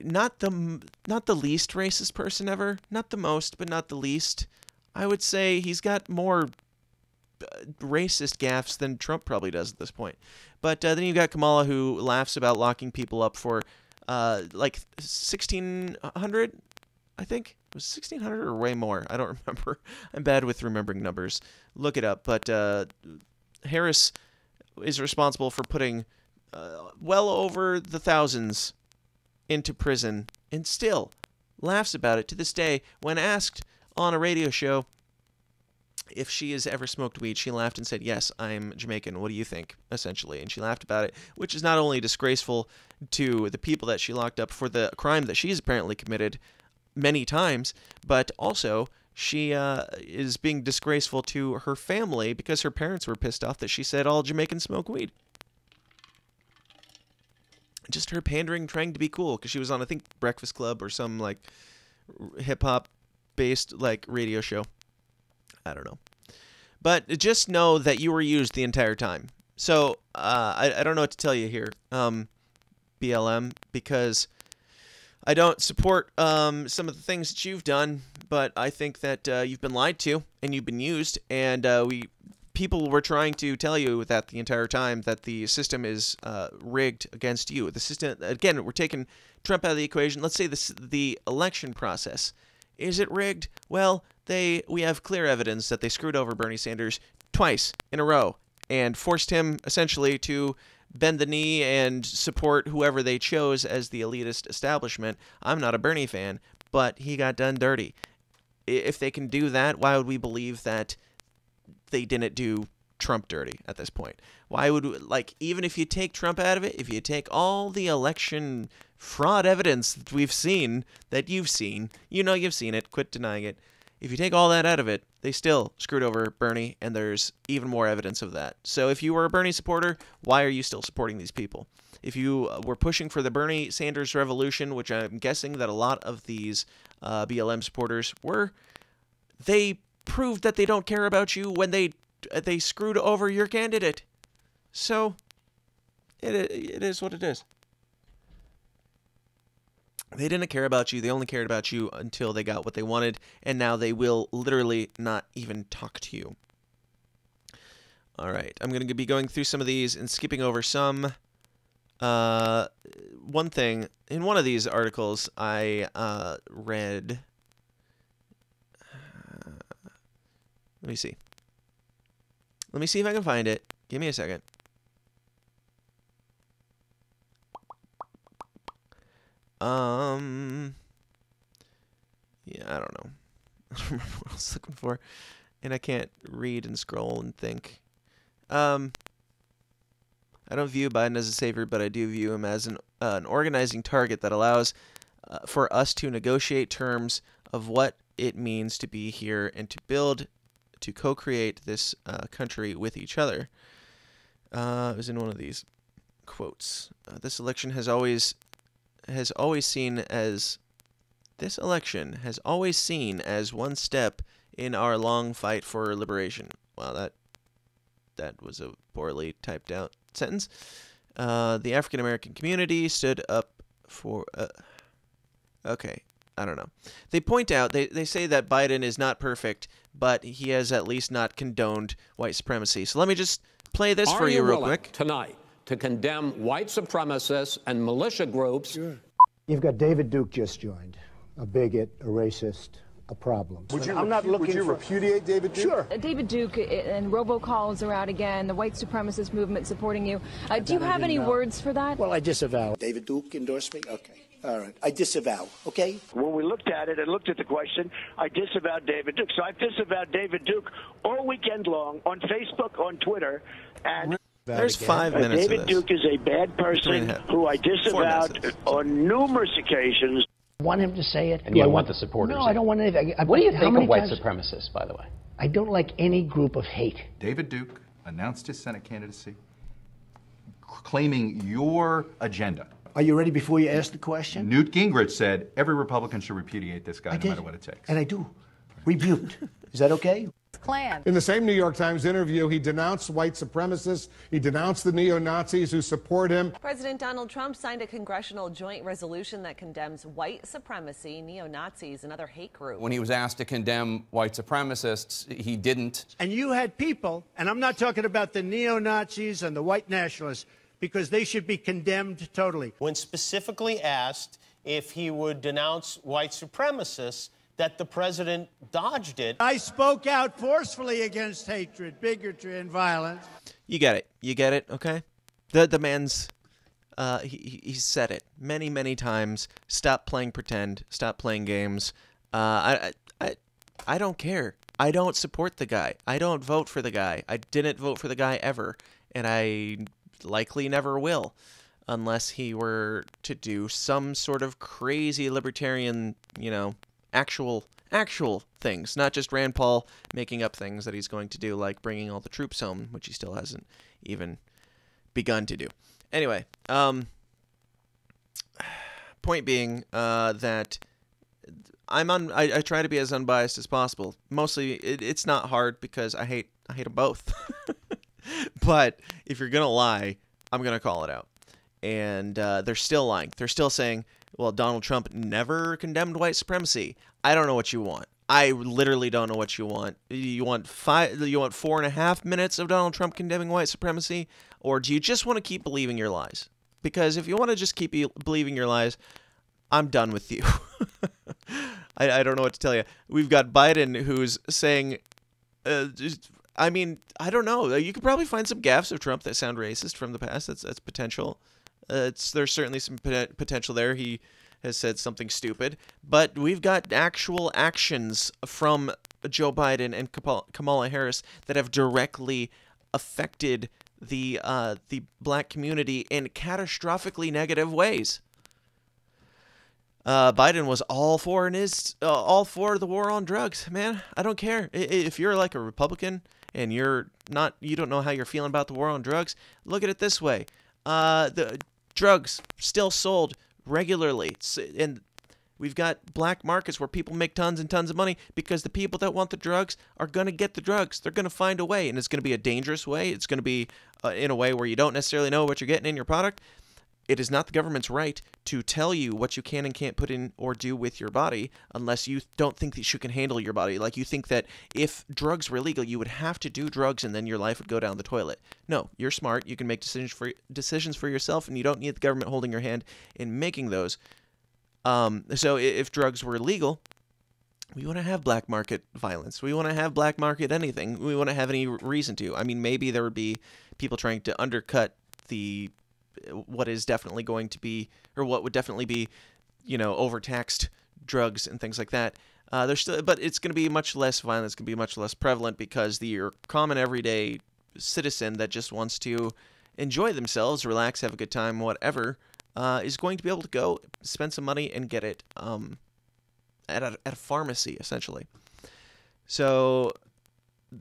Not the least racist person ever, not the most, but not the least. I would say he's got more racist gaffes than Trump probably does at this point. But then you've got Kamala, who laughs about locking people up for like 1,600, I think. It was 1,600 or way more. I don't remember. I'm bad with remembering numbers. Look it up. But Harris is responsible for putting well over the thousands into prison and still laughs about it to this day. When asked on a radio show if she has ever smoked weed, she laughed and said, "Yes, I'm Jamaican. What do you think?" essentially. And she laughed about it, which is not only disgraceful to the people that she locked up for the crime that she's apparently committed many times, but also she is being disgraceful to her family because her parents were pissed off that she said all Jamaicans smoke weed. Just her pandering, trying to be cool, because she was on, I think, Breakfast Club or some like hip-hop based like radio show. I don't know. But just know that you were used the entire time. So, I don't know what to tell you here, BLM, because I don't support some of the things that you've done, but I think that you've been lied to and you've been used, and people were trying to tell you that the entire time that the system is rigged against you. The system, again, we're taking Trump out of the equation. Let's say the election process. Is it rigged? Well, we have clear evidence that they screwed over Bernie Sanders twice in a row and forced him essentially to bend the knee and support whoever they chose as the elitist establishment. I'm not a Bernie fan, but he got done dirty. If they can do that, why would we believe that they didn't do Trump dirty at this point? Why would, even if you take Trump out of it, if you take all the election fraud evidence that we've seen, that you've seen, you've seen it, quit denying it. If you take all that out of it, they still screwed over Bernie, and there's even more evidence of that. So if you were a Bernie supporter, why are you still supporting these people? If you were pushing for the Bernie Sanders revolution, which I'm guessing that a lot of these BLM supporters were, they proved that they don't care about you when they screwed over your candidate. So it is what it is. They didn't care about you. They only cared about you until they got what they wanted, and now they will literally not even talk to you. All right, I'm going to be going through some of these and skipping over some. One thing, in one of these articles, I read... Let me see. Let me see if I can find it. Give me a second. Yeah, I don't know. I don't remember what I was looking for, and I can't read and scroll and think. I don't view Biden as a savior, but I do view him as an organizing target that allows for us to negotiate terms of what it means to be here and to co-create this country with each other. It was in one of these quotes. This election has always seen as one step in our long fight for liberation. Wow, that was a poorly typed out sentence. The African American community stood up for. Okay, I don't know. They point out, they say that Biden is not perfect, but he has at least not condoned white supremacy. So let me just play this for you real quick. Tonight to condemn white supremacists and militia groups. Sure. You've got David Duke just joined, a bigot, a racist, a problem. Would you repudiate David Duke? Sure. David Duke and robocalls are out again, the white supremacist movement supporting you. Do you have any words for that? Well, I disavow. David Duke endorsed me? Okay. All right. I disavow. Okay? When we looked at it and looked at the question, I disavowed David Duke. So I've disavowed David Duke all weekend long on Facebook, on Twitter, and there's 5 minutes David of this. Duke is a bad person who I disavowed on numerous occasions. I want him to say it. And you don't want the supporters? No, I don't want anything. What do you think of white supremacists, by the way? I don't like any group of hate. David Duke announced his Senate candidacy, claiming your agenda. Are you ready before you ask the question? Newt Gingrich said every Republican should repudiate this guy no matter what it takes. And I do. Rebuked. Is that okay? Klan. In the same New York Times interview, he denounced white supremacists. He denounced the neo-Nazis who support him. President Donald Trump signed a congressional joint resolution that condemns white supremacy, neo-Nazis, and other hate groups. When he was asked to condemn white supremacists, he didn't. And you had people, and I'm not talking about the neo-Nazis and the white nationalists, because they should be condemned totally. When specifically asked if he would denounce white supremacists, that the president dodged it. I spoke out forcefully against hatred, bigotry, and violence. You get it. You get it, okay? The man's, he said it many times. Stop playing pretend. Stop playing games. I don't care. I don't support the guy. I don't vote for the guy. I didn't vote for the guy ever, and I likely never will, unless he were to do some sort of crazy libertarian, actual things, not just Rand Paul making up things that he's going to do, like bringing all the troops home, which he still hasn't even begun to do. Anyway, point being that I try to be as unbiased as possible. Mostly, it's not hard because I hate them both. But if you're gonna lie, I'm gonna call it out. And they're still lying. They're still saying, well, Donald Trump never condemned white supremacy. I don't know what you want. I literally don't know what you want. You want 4.5 minutes of Donald Trump condemning white supremacy, or do you just want to keep believing your lies? Because if you want to just keep believing your lies, I'm done with you. I don't know what to tell you. We've got Biden who's saying, I don't know. You could probably find some gaffes of Trump that sound racist from the past. That's potential. There's certainly some potential there. He has said something stupid, but we've got actual actions from Joe Biden and Kamala Harris that have directly affected the black community in catastrophically negative ways. Biden was all for and is all for the war on drugs. Man, I don't care if you're like a Republican and you don't know how you're feeling about the war on drugs. Look at it this way: the drugs still sold regularly, and we've got black markets where people make tons and tons of money because the people that want the drugs are going to get the drugs. They're going to find a way, and it's going to be a dangerous way. It's going to be in a way where you don't necessarily know what you're getting in your product. It is not the government's right to tell you what you can and can't put in or do with your body unless you don't think that you can handle your body. Like you think that if drugs were illegal, you would have to do drugs and then your life would go down the toilet. No, you're smart. You can make decisions for yourself, and you don't need the government holding your hand in making those. So if drugs were illegal, we want to have black market violence. We want to have black market anything. We want to have any reason to. I mean, maybe there would be people trying to undercut what is definitely going to be, or what would definitely be, overtaxed drugs and things like that. But it's going to be much less violent. It's going to be much less prevalent because your common everyday citizen that just wants to enjoy themselves, relax, have a good time, whatever, is going to be able to go spend some money and get it at a pharmacy, essentially. So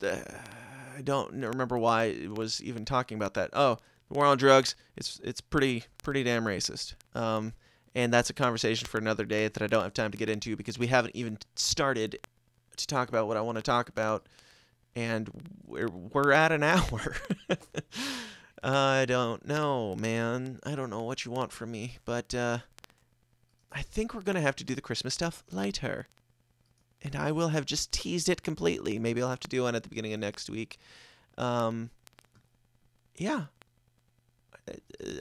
I don't remember why it was even talking about that. Oh, the war on drugs, it's pretty damn racist. And that's a conversation for another day that I don't have time to get into because we haven't even started to talk about what I want to talk about, and we're at an hour. I don't know, man. I don't know what you want from me, but I think we're going to have to do the Christmas stuff later. And I will have just teased it completely. Maybe I'll have to do one at the beginning of next week. Yeah.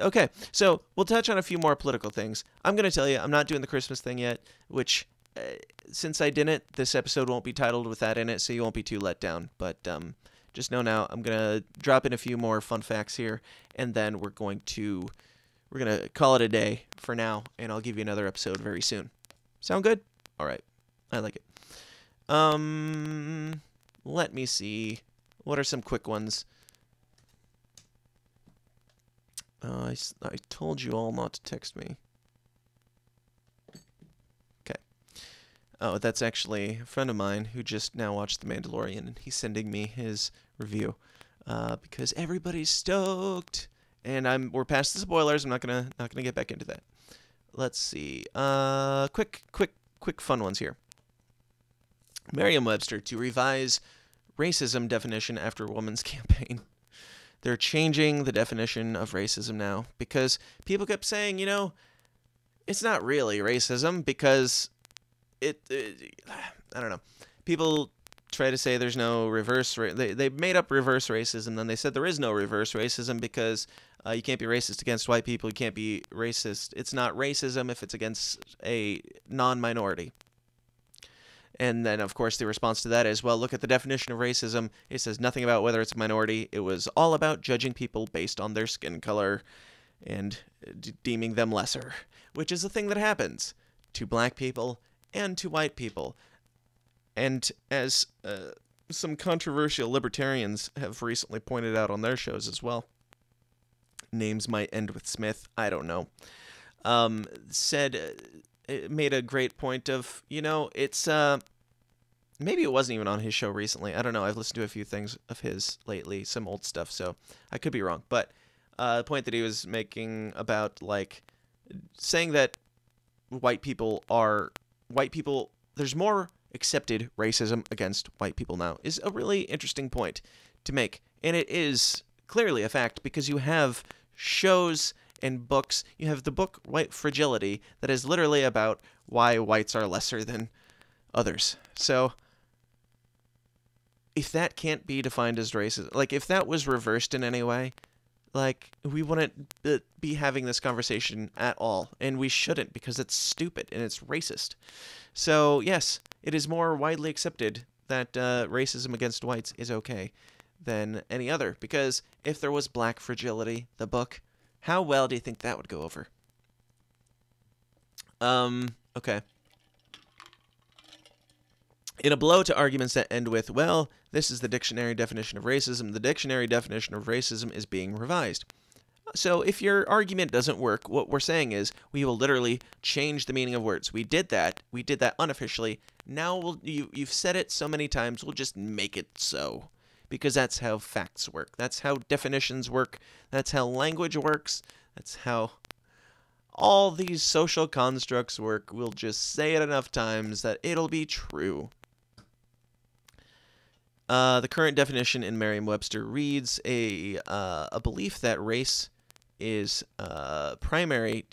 Okay, so we'll touch on a few more political things. I'm going to tell you, I'm not doing the Christmas thing yet, which, since I didn't, this episode won't be titled with that in it, so you won't be too let down. But just know now, I'm going to drop in a few more fun facts here, and then we're going to call it a day for now, and I'll give you another episode very soon. Sound good? All right. I like it. Let me see. What are some quick ones? I told you all not to text me. Okay. Oh, that's actually a friend of mine who just now watched The Mandalorian, and he's sending me his review because everybody's stoked, and we're past the spoilers. I'm not gonna get back into that. Let's see. Quick fun ones here. Merriam-Webster to revise racism definition after woman's campaign. They're changing the definition of racism now because people kept saying, it's not really racism because I don't know. People try to say there's no reverse. They made up reverse racism, then they said there is no reverse racism because you can't be racist against white people. You can't be racist. It's not racism if it's against a non-minority. And then, of course, the response to that is, well, look at the definition of racism. It says nothing about whether it's a minority. It was all about judging people based on their skin color and deeming them lesser, which is a thing that happens to black people and to white people. And as some controversial libertarians have recently pointed out on their shows as well, names might end with Smith, I don't know, it made a great point of, it's, maybe it wasn't even on his show recently. I don't know. I've listened to a few things of his lately, some old stuff, so I could be wrong. But the point that he was making about, saying that there's more accepted racism against white people now is a really interesting point to make. And it is clearly a fact because you have shows and books. You have the book White Fragility that is literally about why whites are lesser than others. So if that can't be defined as racist, if that was reversed in any way, we wouldn't be having this conversation at all, and we shouldn't because it's stupid and it's racist. So yes, it is more widely accepted that racism against whites is okay than any other, because if there was Black Fragility, the book, how well do you think that would go over? Okay. In a blow to arguments that end with, well, this is the dictionary definition of racism, the dictionary definition of racism is being revised. So if your argument doesn't work, what we're saying is we will literally change the meaning of words. We did that unofficially. Now you've said it so many times, we'll just make it so. Because that's how facts work. That's how definitions work. That's how language works. That's how all these social constructs work. We'll just say it enough times that it'll be true. The current definition in Merriam-Webster reads a belief that race is primary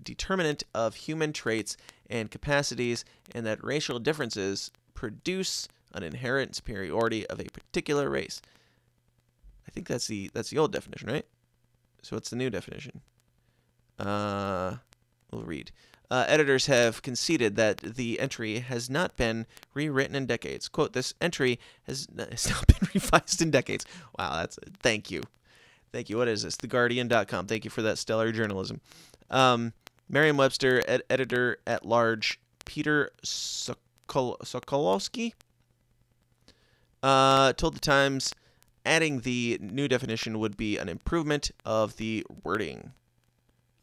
determinant of human traits and capacities, and that racial differences produce an inherent superiority of a particular race. I think that's the old definition, right? So what's the new definition? We'll read. Editors have conceded that the entry has not been rewritten in decades. Quote, this entry has not been revised in decades. Wow, thank you. Thank you. What is this? TheGuardian.com. Thank you for that stellar journalism. Merriam-Webster editor-at-large Peter Sokolowski told the Times adding the new definition would be an improvement of the wording.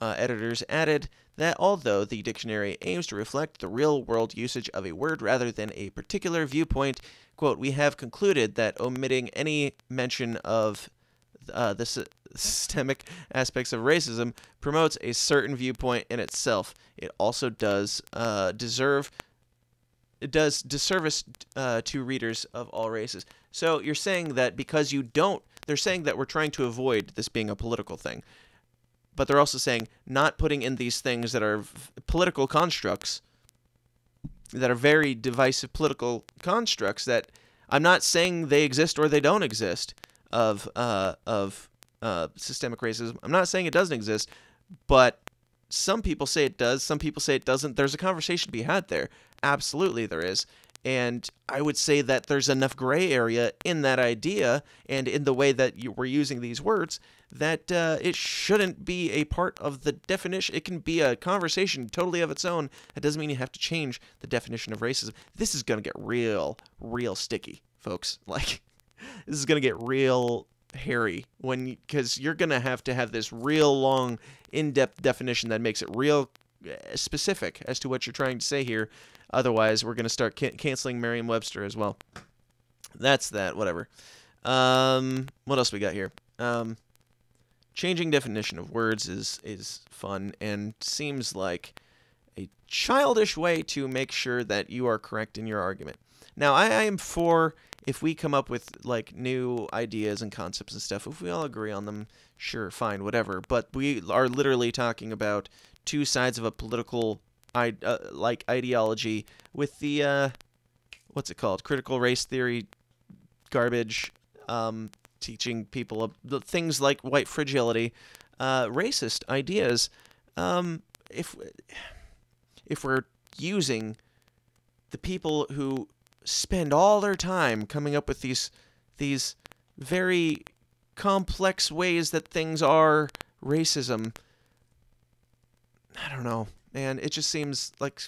Editors added that although the dictionary aims to reflect the real-world usage of a word rather than a particular viewpoint, quote, we have concluded that omitting any mention of the systemic aspects of racism promotes a certain viewpoint in itself. It also does disservice to readers of all races. So you're saying that because you don't, they're saying that we're trying to avoid this being a political thing. But they're also saying not putting in these things that are political constructs, that are very divisive political constructs, that I'm not saying they exist or they don't exist, of systemic racism. I'm not saying it doesn't exist, but some people say it does, some people say it doesn't. There's a conversation to be had there. Absolutely there is. And I would say that there's enough gray area in that idea and in the way that we're using these words that it shouldn't be a part of the definition. It can be a conversation totally of its own. That doesn't mean you have to change the definition of racism. This is going to get real sticky, folks. Like, this is going to get real hairy because you're going to have this real long, in-depth definition that makes it real specific as to what you're trying to say here. Otherwise, we're going to start canceling Merriam-Webster as well. That's that. Whatever. What else we got here? Changing definition of words is fun and seems like a childish way to make sure that you are correct in your argument. Now, I am for if we come up with like new ideas and concepts and stuff, if we all agree on them, sure, fine, whatever. But we are literally talking about two sides of a political ideology with the what's it called? Critical race theory garbage, teaching people things like white fragility, racist ideas. If we're using the people who spend all their time coming up with these very complex ways that things are racism, I don't know, man. It just seems like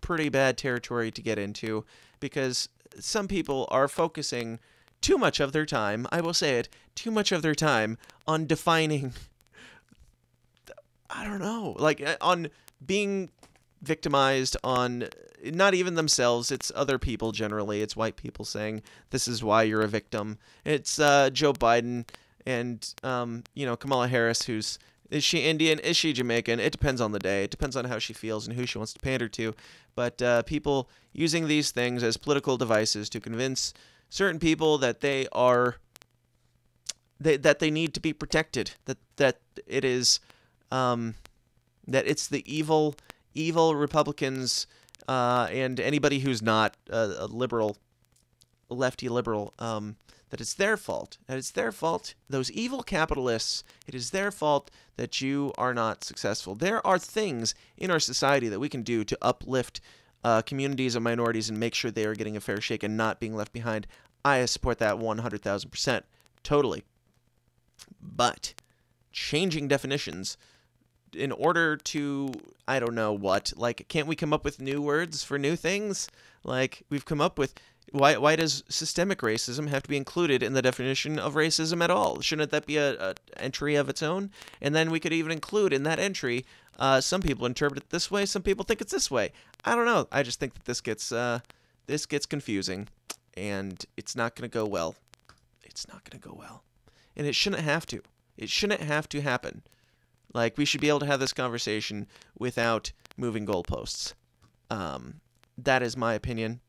pretty bad territory to get into because some people are focusing too much of their time, I will say it, too much of their time on defining, I don't know, like on being victimized, on not even themselves, it's other people generally. It's white people saying, this is why you're a victim. It's Joe Biden and, Kamala Harris, is she Indian? Is she Jamaican? It depends on the day. It depends on how she feels and who she wants to pander to. But people using these things as political devices to convince certain people that they are that they need to be protected, that it is that it's the evil Republicans and anybody who's not a liberal, lefty liberal, that it's their fault. That it's their fault. Those evil capitalists, it is their fault that you are not successful. There are things in our society that we can do to uplift communities of minorities and make sure they are getting a fair shake and not being left behind. I support that 100,000%. Totally. But changing definitions in order to, I don't know what, like, can't we come up with new words for new things? Like, we've come up with, why does systemic racism have to be included in the definition of racism at all? Shouldn't that be a entry of its own? And then we could even include in that entry, some people interpret it this way, some people think it's this way. I don't know. I just think that this gets confusing, and it's not going to go well. It's not going to go well. And it shouldn't have to. It shouldn't have to happen. Like, we should be able to have this conversation without moving goalposts. That is my opinion.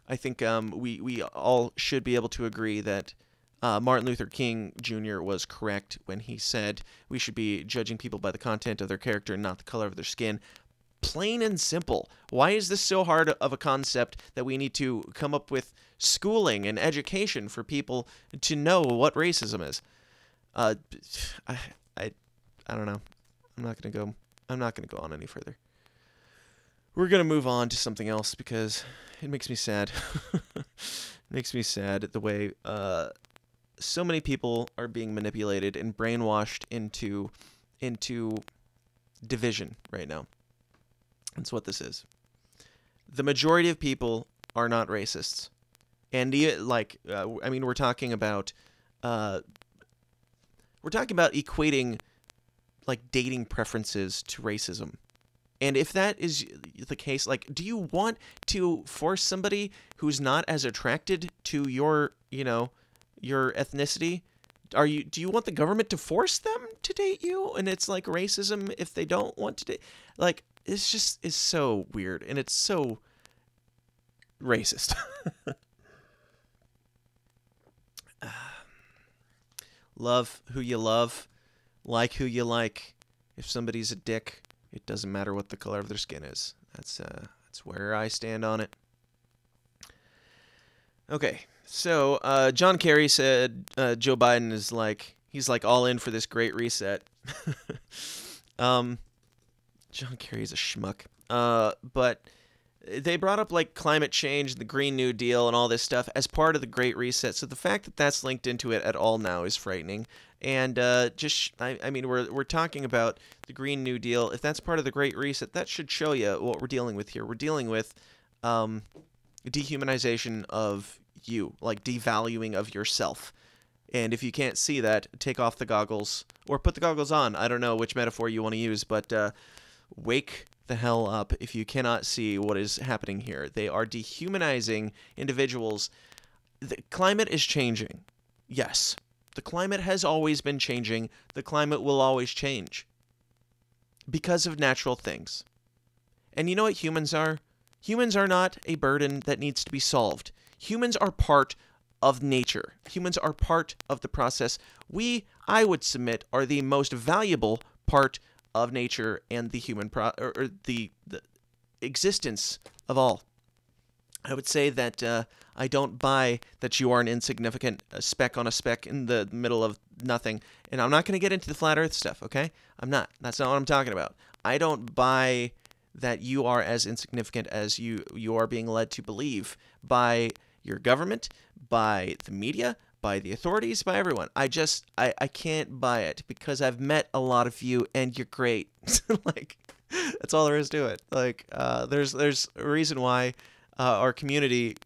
I think we all should be able to agree that Martin Luther King Jr. was correct when he said we should be judging people by the content of their character and not the color of their skin. Plain and simple. Why is this so hard of a concept that we need to come up with schooling and education for people to know what racism is? I don't know. I'm not gonna go on any further. We're gonna move on to something else because it makes me sad. It makes me sad the way so many people are being manipulated and brainwashed into division right now. That's what this is. The majority of people are not racists, and we're talking about equating like dating preferences to racism. And if that is the case, like, do you want to force somebody who's not as attracted to your ethnicity? Do you want the government to force them to date you? And it's like racism if they don't want to date. Like, it's so weird, and it's so racist. Love who you love. Like who you like. If somebody's a dick, it doesn't matter what the color of their skin is. That's where I stand on it. Okay, so John Kerry said Joe Biden is he's all in for this great reset. John Kerry's a schmuck. But they brought up climate change, the Green New Deal, and all this stuff as part of the Great Reset. So the fact that that's linked into it at all now is frightening. And I mean, we're talking about the Green New Deal. If that's part of the Great Reset, that should show you what we're dealing with here. We're dealing with dehumanization of you, devaluing of yourself. And if you can't see that, take off the goggles or put the goggles on. I don't know which metaphor you want to use, but wake the hell up if you cannot see what is happening here. They are dehumanizing individuals. The climate is changing. Yes. The climate has always been changing. The climate will always change because of natural things. And you know what humans are? Humans are not a burden that needs to be solved. Humans are part of nature. Humans are part of the process. We, I would submit, are the most valuable part of nature and the human or the existence of all. I would say that I don't buy that you are an insignificant speck on a speck in the middle of nothing. And I'm not going to get into the flat earth stuff, okay? I'm not. That's not what I'm talking about. I don't buy that you are as insignificant as you are being led to believe by your government, by the media, by the authorities, by everyone. I can't buy it because I've met a lot of you and you're great. That's all there is to it. There's a reason why our community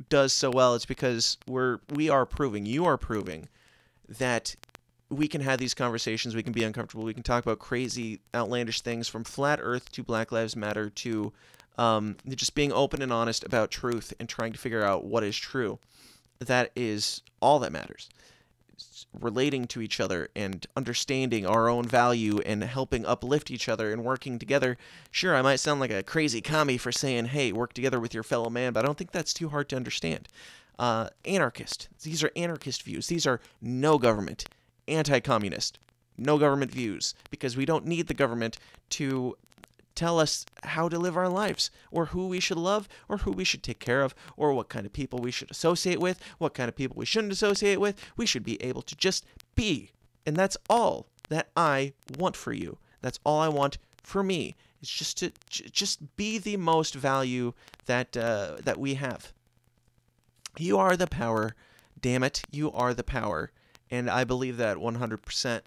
does so well. It's because you are proving that we can have these conversations, we can be uncomfortable, we can talk about crazy, outlandish things from flat earth to Black Lives Matter to just being open and honest about truth and trying to figure out what is true. That is all that matters. It's relating to each other and understanding our own value and helping uplift each other and working together. Sure, I might sound like a crazy commie for saying, hey, work together with your fellow man, but I don't think that's too hard to understand. Anarchist. These are anarchist views. These are no government, anti-communist, no government views, because we don't need the government to tell us how to live our lives, or who we should love, or who we should take care of, or what kind of people we should associate with, what kind of people we shouldn't associate with. We should be able to just be. And that's all that I want for you. That's all I want for me. It's just to just be the most value that we have. You are the power. Damn it, you are the power. And I believe that 100%.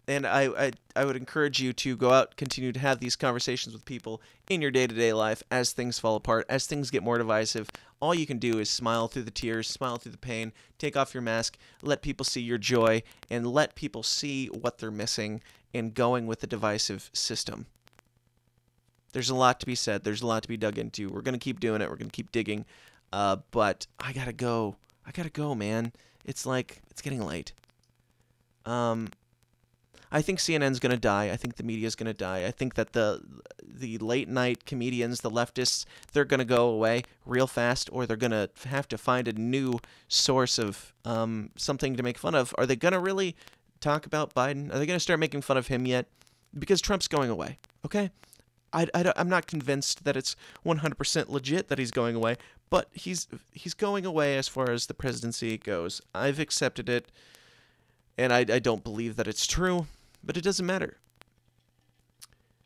And I would encourage you to go out, continue to have these conversations with people in your day-to-day life as things fall apart, as things get more divisive. All you can do is smile through the tears, smile through the pain, take off your mask, let people see your joy, and let people see what they're missing in going with the divisive system. There's a lot to be said. There's a lot to be dug into. We're going to keep doing it. We're going to keep digging. But I got to go. I got to go, man. It's getting late. I think CNN's going to die. I think the media's going to die. I think that the late-night comedians, the leftists, they're going to go away real fast, or they're going to have to find a new source of something to make fun of. Are they going to really talk about Biden? Are they going to start making fun of him yet? Because Trump's going away, okay? I'm not convinced that it's 100% legit that he's going away, but he's going away as far as the presidency goes. I've accepted it, and I don't believe that it's true. But it doesn't matter.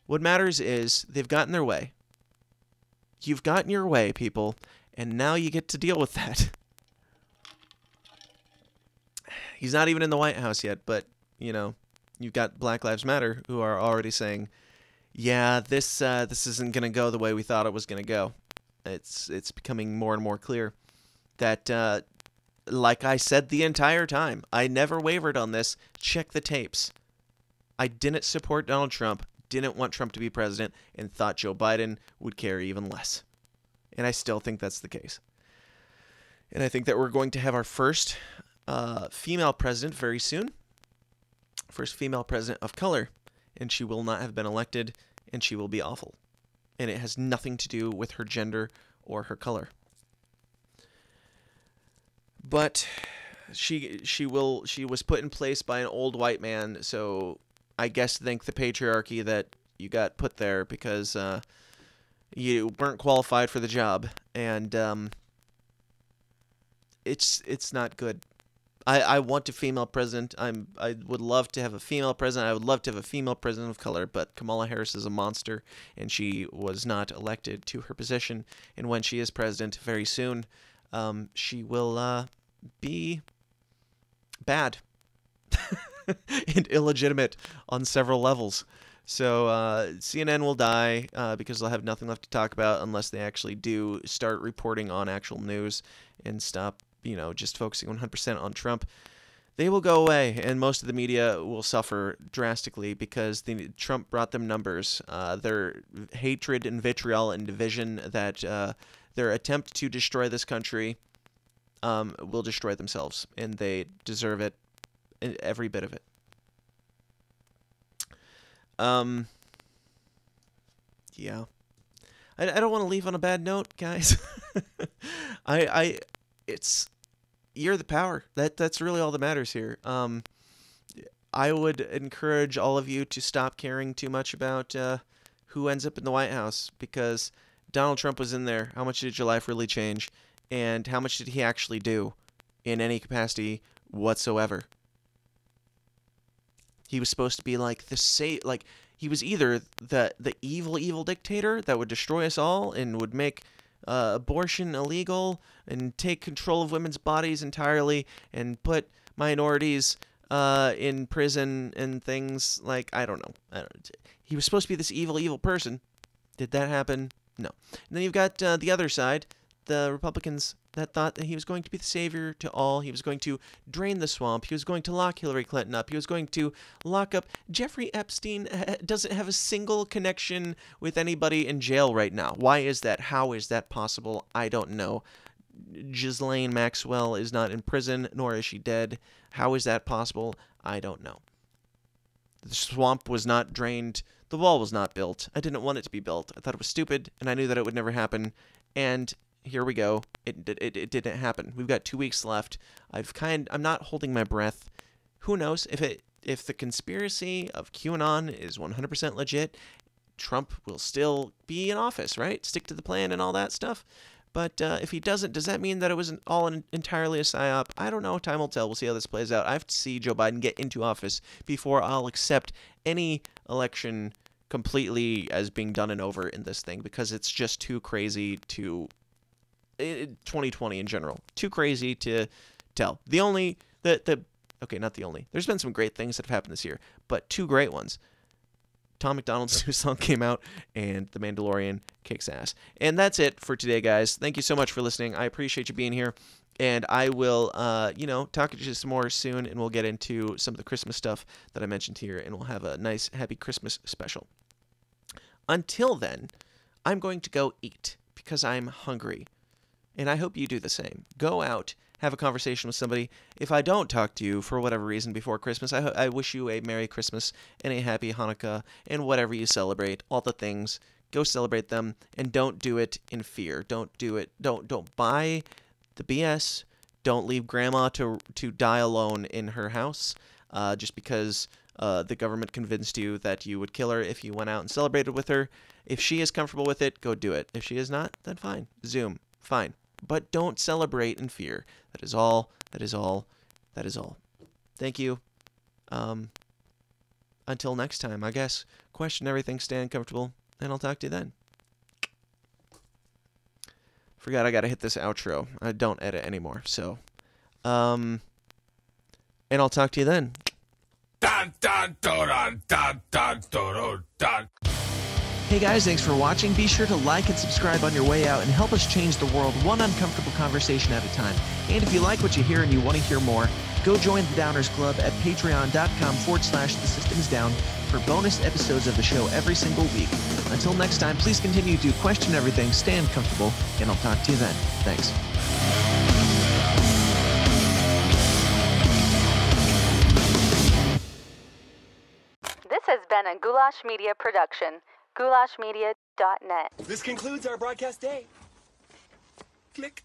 What matters is they've gotten their way. You've gotten your way, people, and now you get to deal with that. He's not even in the White House yet, but, you've got Black Lives Matter who are already saying, yeah, this isn't going to go the way we thought it was going to go. It's becoming more and more clear that, like I said the entire time, I never wavered on this. Check the tapes. I didn't support Donald Trump, didn't want Trump to be president, and thought Joe Biden would care even less. And I still think that's the case. And I think that we're going to have our first female president very soon. First female president of color. And she will not have been elected, and she will be awful. And it has nothing to do with her gender or her color. But she was put in place by an old white man, so I guess thank the patriarchy that you got put there because you weren't qualified for the job, and it's not good. I want a female president. I would love to have a female president. I would love to have a female president of color, but Kamala Harris is a monster, and she was not elected to her position. And when she is president very soon, she will be bad and illegitimate on several levels. So CNN will die because they'll have nothing left to talk about unless they actually do start reporting on actual news and stop, just focusing 100% on Trump. They will go away, and most of the media will suffer drastically because Trump brought them numbers. Their hatred and vitriol and division, that their attempt to destroy this country will destroy themselves, and they deserve it, every bit of it. Yeah. I don't want to leave on a bad note, guys. You're the power. That's really all that matters here. I would encourage all of you to stop caring too much about who ends up in the White House, because Donald Trump was in there. How much did your life really change? And how much did he actually do in any capacity whatsoever? He was supposed to be like he was either the evil dictator that would destroy us all and would make abortion illegal and take control of women's bodies entirely and put minorities in prison and things like, I don't know. He was supposed to be this evil person. Did that happen? No. And then you've got the other side, the Republicans that thought that he was going to be the savior to all. He was going to drain the swamp. He was going to lock Hillary Clinton up. He was going to lock up Jeffrey Epstein. Doesn't have a single connection with anybody in jail right now. Why is that? How is that possible? I don't know. Ghislaine Maxwell is not in prison, nor is she dead. How is that possible? I don't know. The swamp was not drained. The wall was not built. I didn't want it to be built. I thought it was stupid, and I knew that it would never happen. And here we go. It didn't happen. We've got 2 weeks left. I'm not holding my breath. Who knows if the conspiracy of QAnon is 100% legit, Trump will still be in office, right? Stick to the plan and all that stuff. But if he doesn't, does that mean that it was entirely a psyop? I don't know. Time will tell. We'll see how this plays out. I have to see Joe Biden get into office before I'll accept any election completely as being done and over in this thing, because it's just too crazy to 2020 in general. Too crazy to tell. Okay, not the only. There's been some great things that have happened this year, but two great ones. Tom MacDonald's new song came out, and The Mandalorian kicks ass. And that's it for today, guys. Thank you so much for listening. I appreciate you being here, and I will, talk to you some more soon, and we'll get into some of the Christmas stuff that I mentioned here, and we'll have a nice, happy Christmas special. Until then, I'm going to go eat, because I'm hungry, and I hope you do the same. Go out, have a conversation with somebody. If I don't talk to you for whatever reason before Christmas, I wish you a Merry Christmas and a Happy Hanukkah and whatever you celebrate, all the things. Go celebrate them, and don't do it in fear. Don't do it. Don't buy the BS. Don't leave Grandma to die alone in her house just because the government convinced you that you would kill her if you went out and celebrated with her. If she is comfortable with it, go do it. If she is not, then fine. Zoom. Fine. But don't celebrate in fear. That is all. That is all. That is all. Thank you. Until next time, I guess. Question everything, stand comfortable, and I'll talk to you then. Forgot I gotta hit this outro. I don't edit anymore, so. And I'll talk to you then. Hey guys, thanks for watching. Be sure to like and subscribe on your way out and help us change the world one uncomfortable conversation at a time. And if you like what you hear and you want to hear more, go join the Downers Club at patreon.com/thesystemsdown for bonus episodes of the show every single week. Until next time, please continue to question everything, stand comfortable, and I'll talk to you then. Thanks. This has been a Goulash Media production. goulashmedia.net. This concludes our broadcast day. Click.